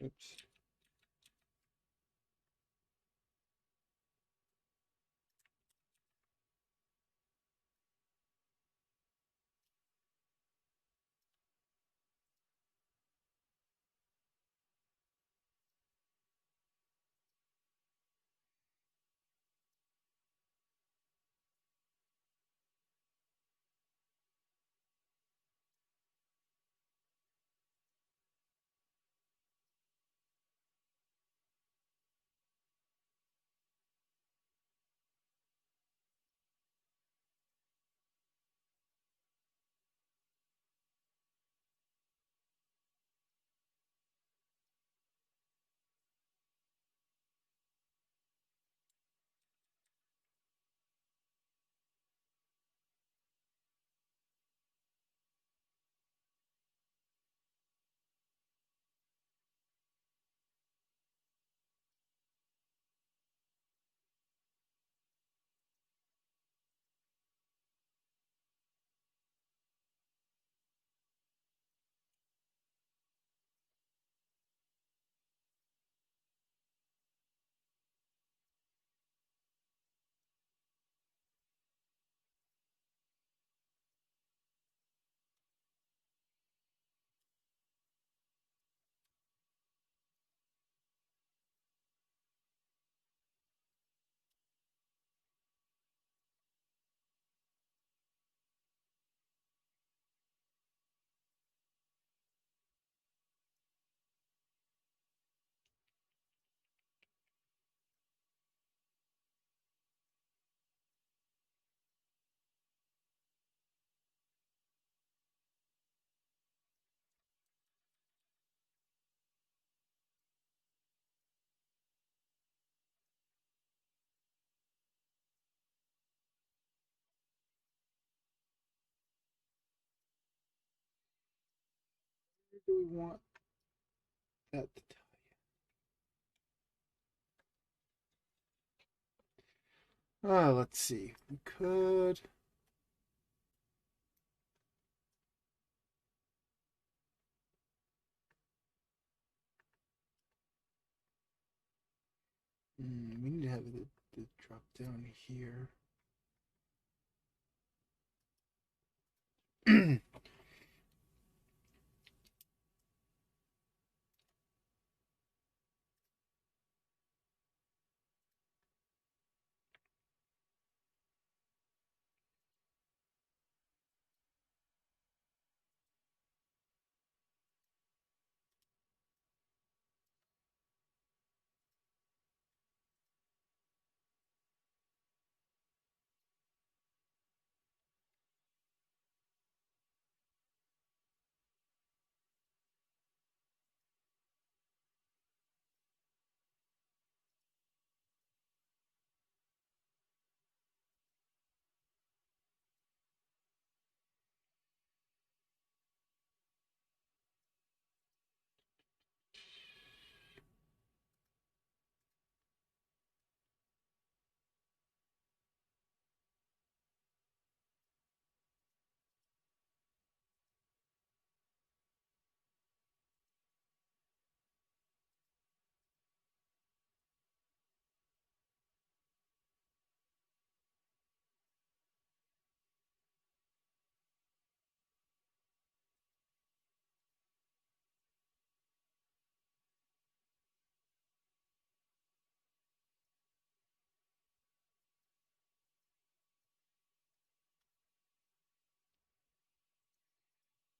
Oops. Where do we want that to tell you? Let's see. We could. We need to have the drop down here.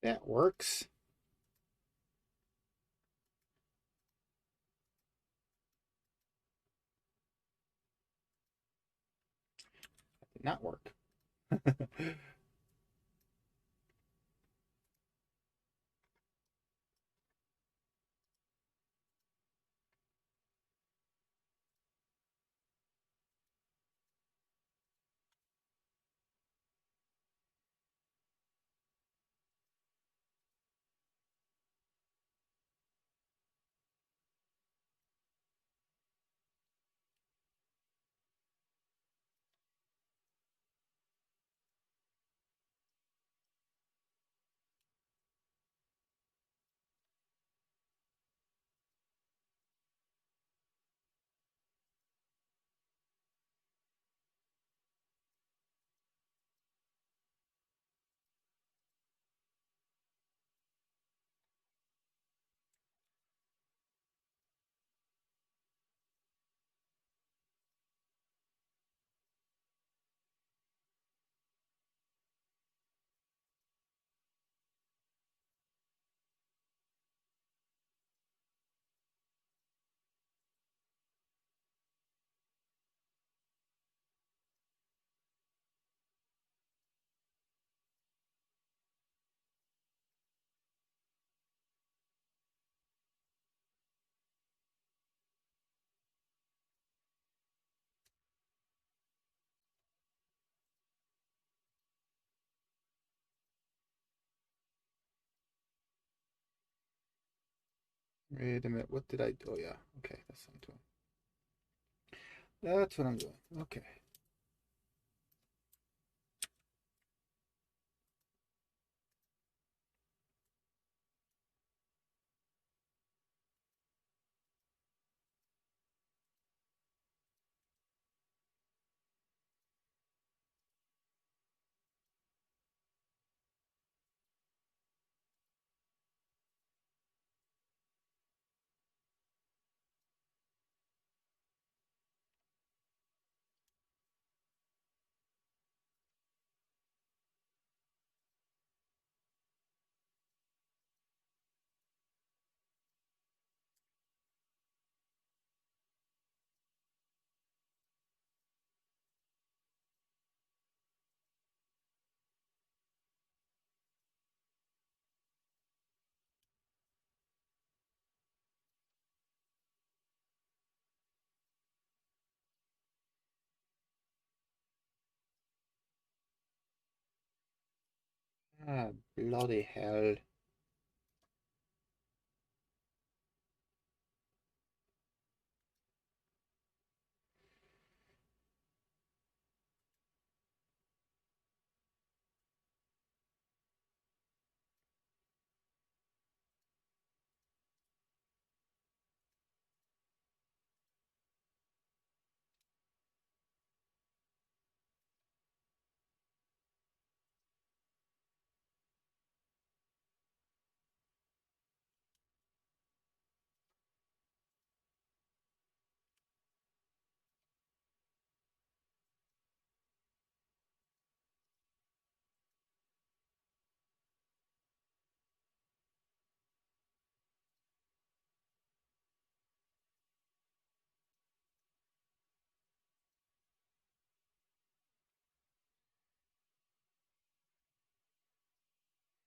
That works. That did not work. Wait a minute. What did I do? Oh, yeah. Okay. That's what I'm doing. That's what I'm doing. Okay. Ah, bloody hell.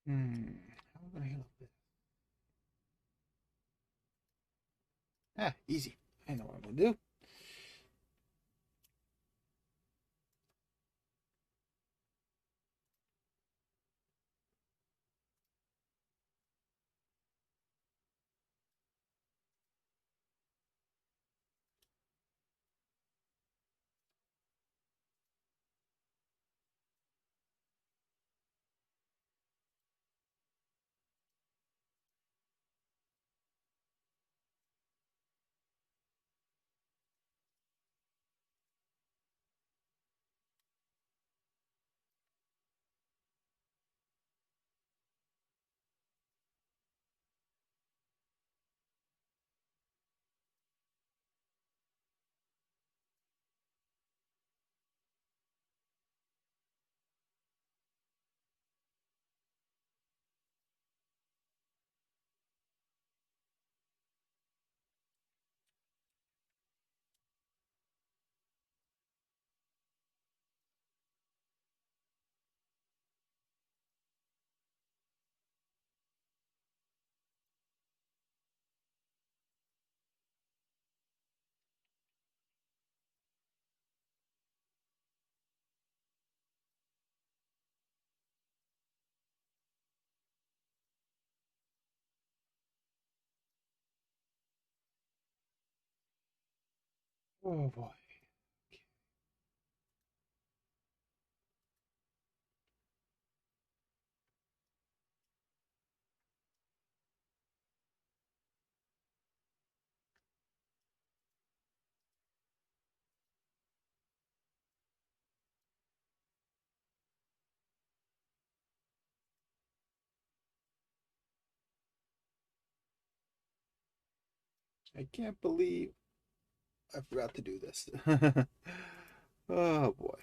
How am I gonna handle this? Ah, easy. I know what I'm gonna do. Oh boy. I can't believe I forgot to do this. Oh boy.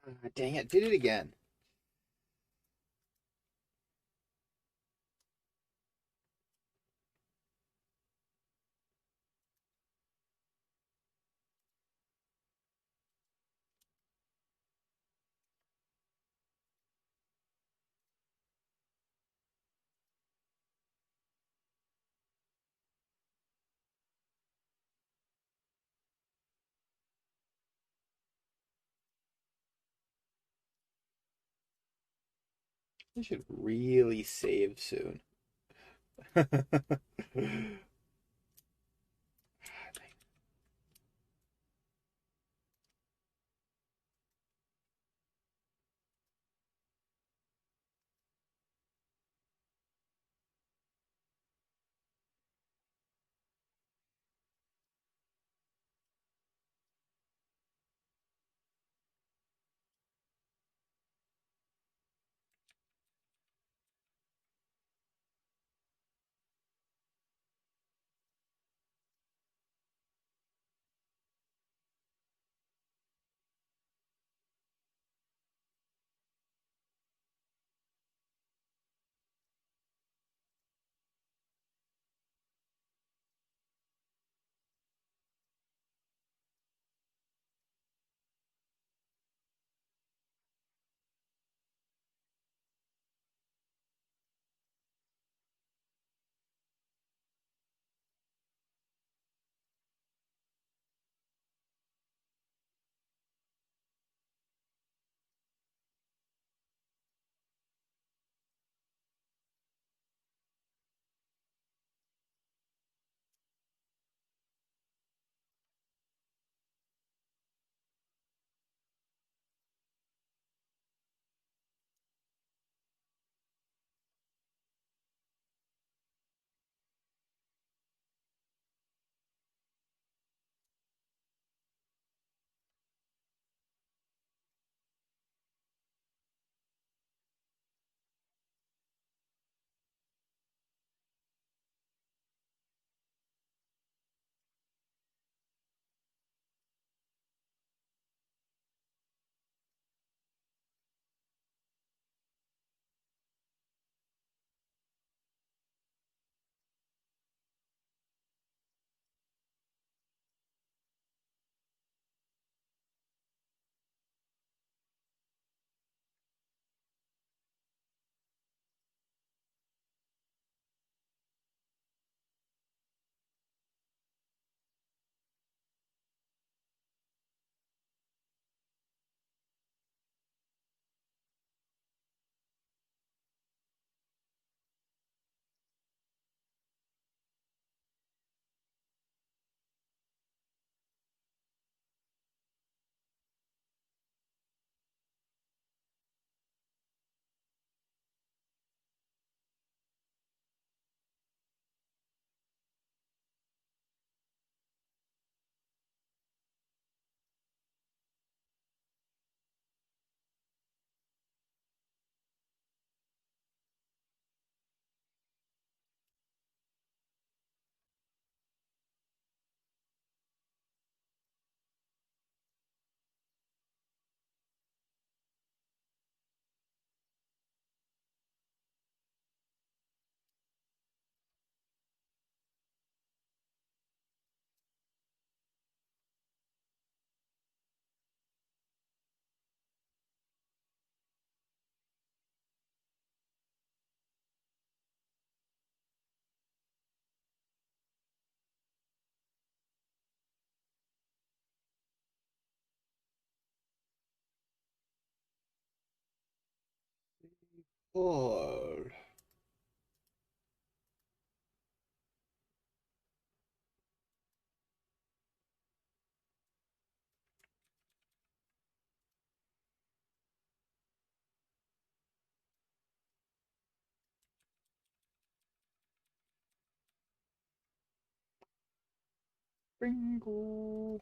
Ah, dang it, did it again. I should really save soon. Oh, Bingo.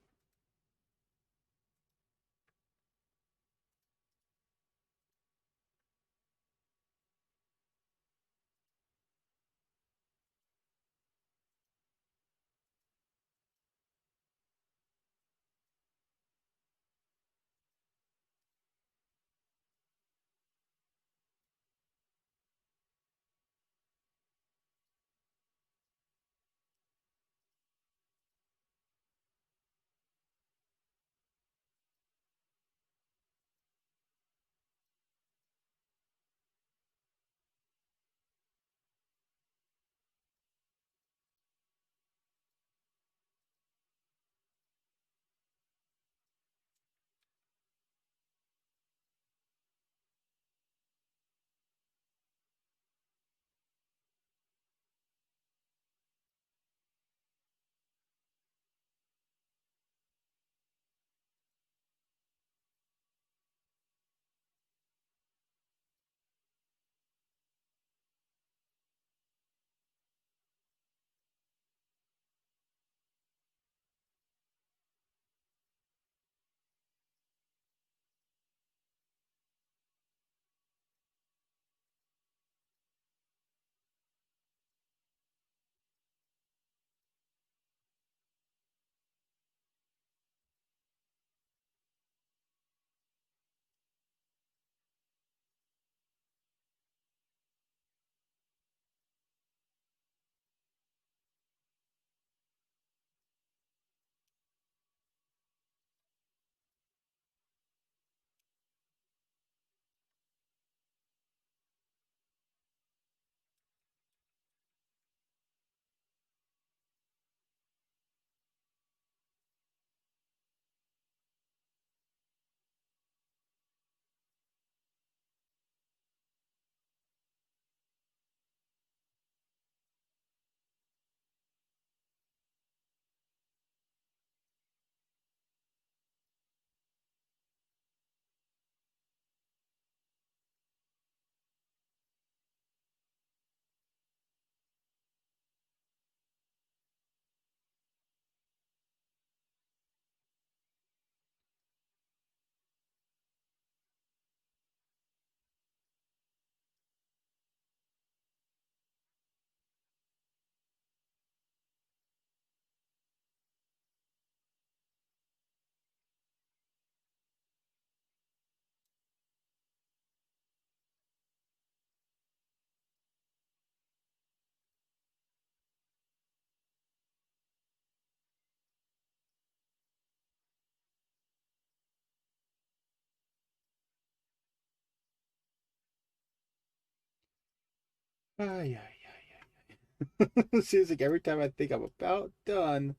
Ay, ay, ay, ay. Seems like every time I think I'm about done,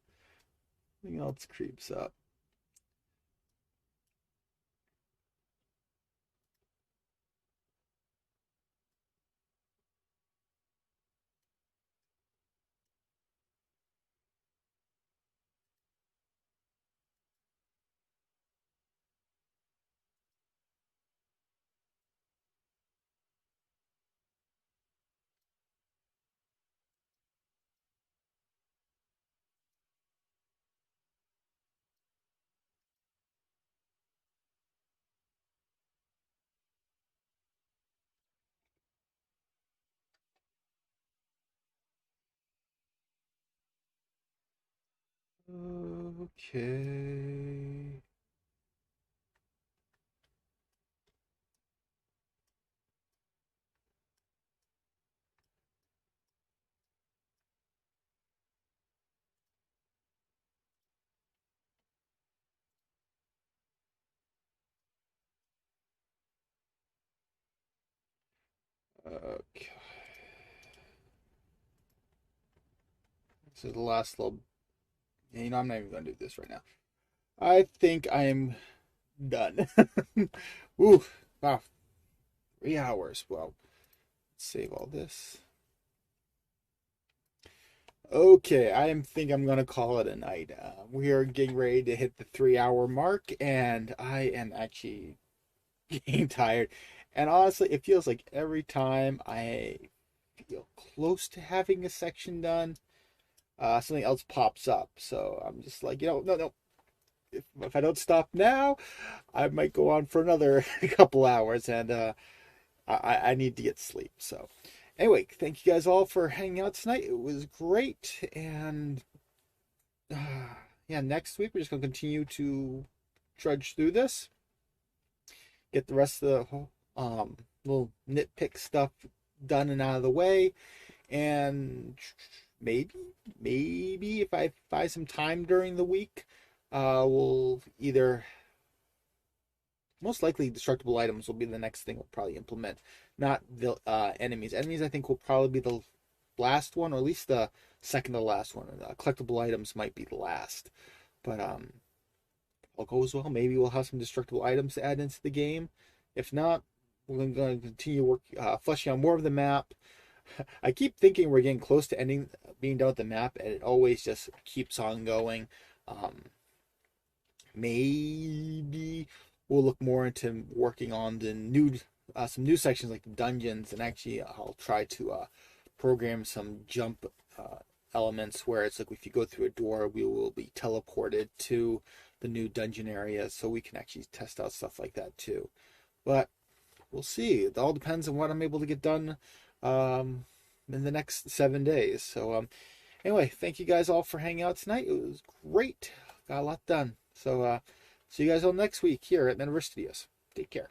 something else creeps up. Okay. Okay. This is the last little. You know, I'm not even gonna do this right now. I think I am done. Ooh, wow, 3 hours. Well, save all this. Okay, think I'm gonna call it a night. We are getting ready to hit the 3 hour mark, and I am actually getting tired. And honestly, it feels like every time I feel close to having a section done, something else pops up. So I'm just like, no, no. If I don't stop now, I might go on for another couple hours, and I need to get sleep. So, anyway, thank you guys all for hanging out tonight. It was great, and yeah, next week we're just gonna continue to trudge through this, get the rest of the little nitpick stuff done and out of the way, and maybe if I find some time during the week, we'll either most likely destructible items will be the next thing we'll probably implement, not the enemies. Enemies I think will probably be the last one, or at least the second to last one. Collectible items might be the last, but all goes well, maybe we'll have some destructible items to add into the game. If not, we're going to continue work fleshing out more of the map. I keep thinking we're getting close to being done with the map, and it always just keeps on going. Um, Maybe we'll look more into working on the new some new sections like the dungeons, and actually I'll try to program some jump elements where it's like if you go through a door, we will be teleported to the new dungeon area, so we can actually test out stuff like that too. But we'll see. It all depends on what I'm able to get done um, in the next 7 days. So anyway, thank you guys all for hanging out tonight. It was great. Got a lot done. So see you guys all next week here at Medaverse Studios. Take care.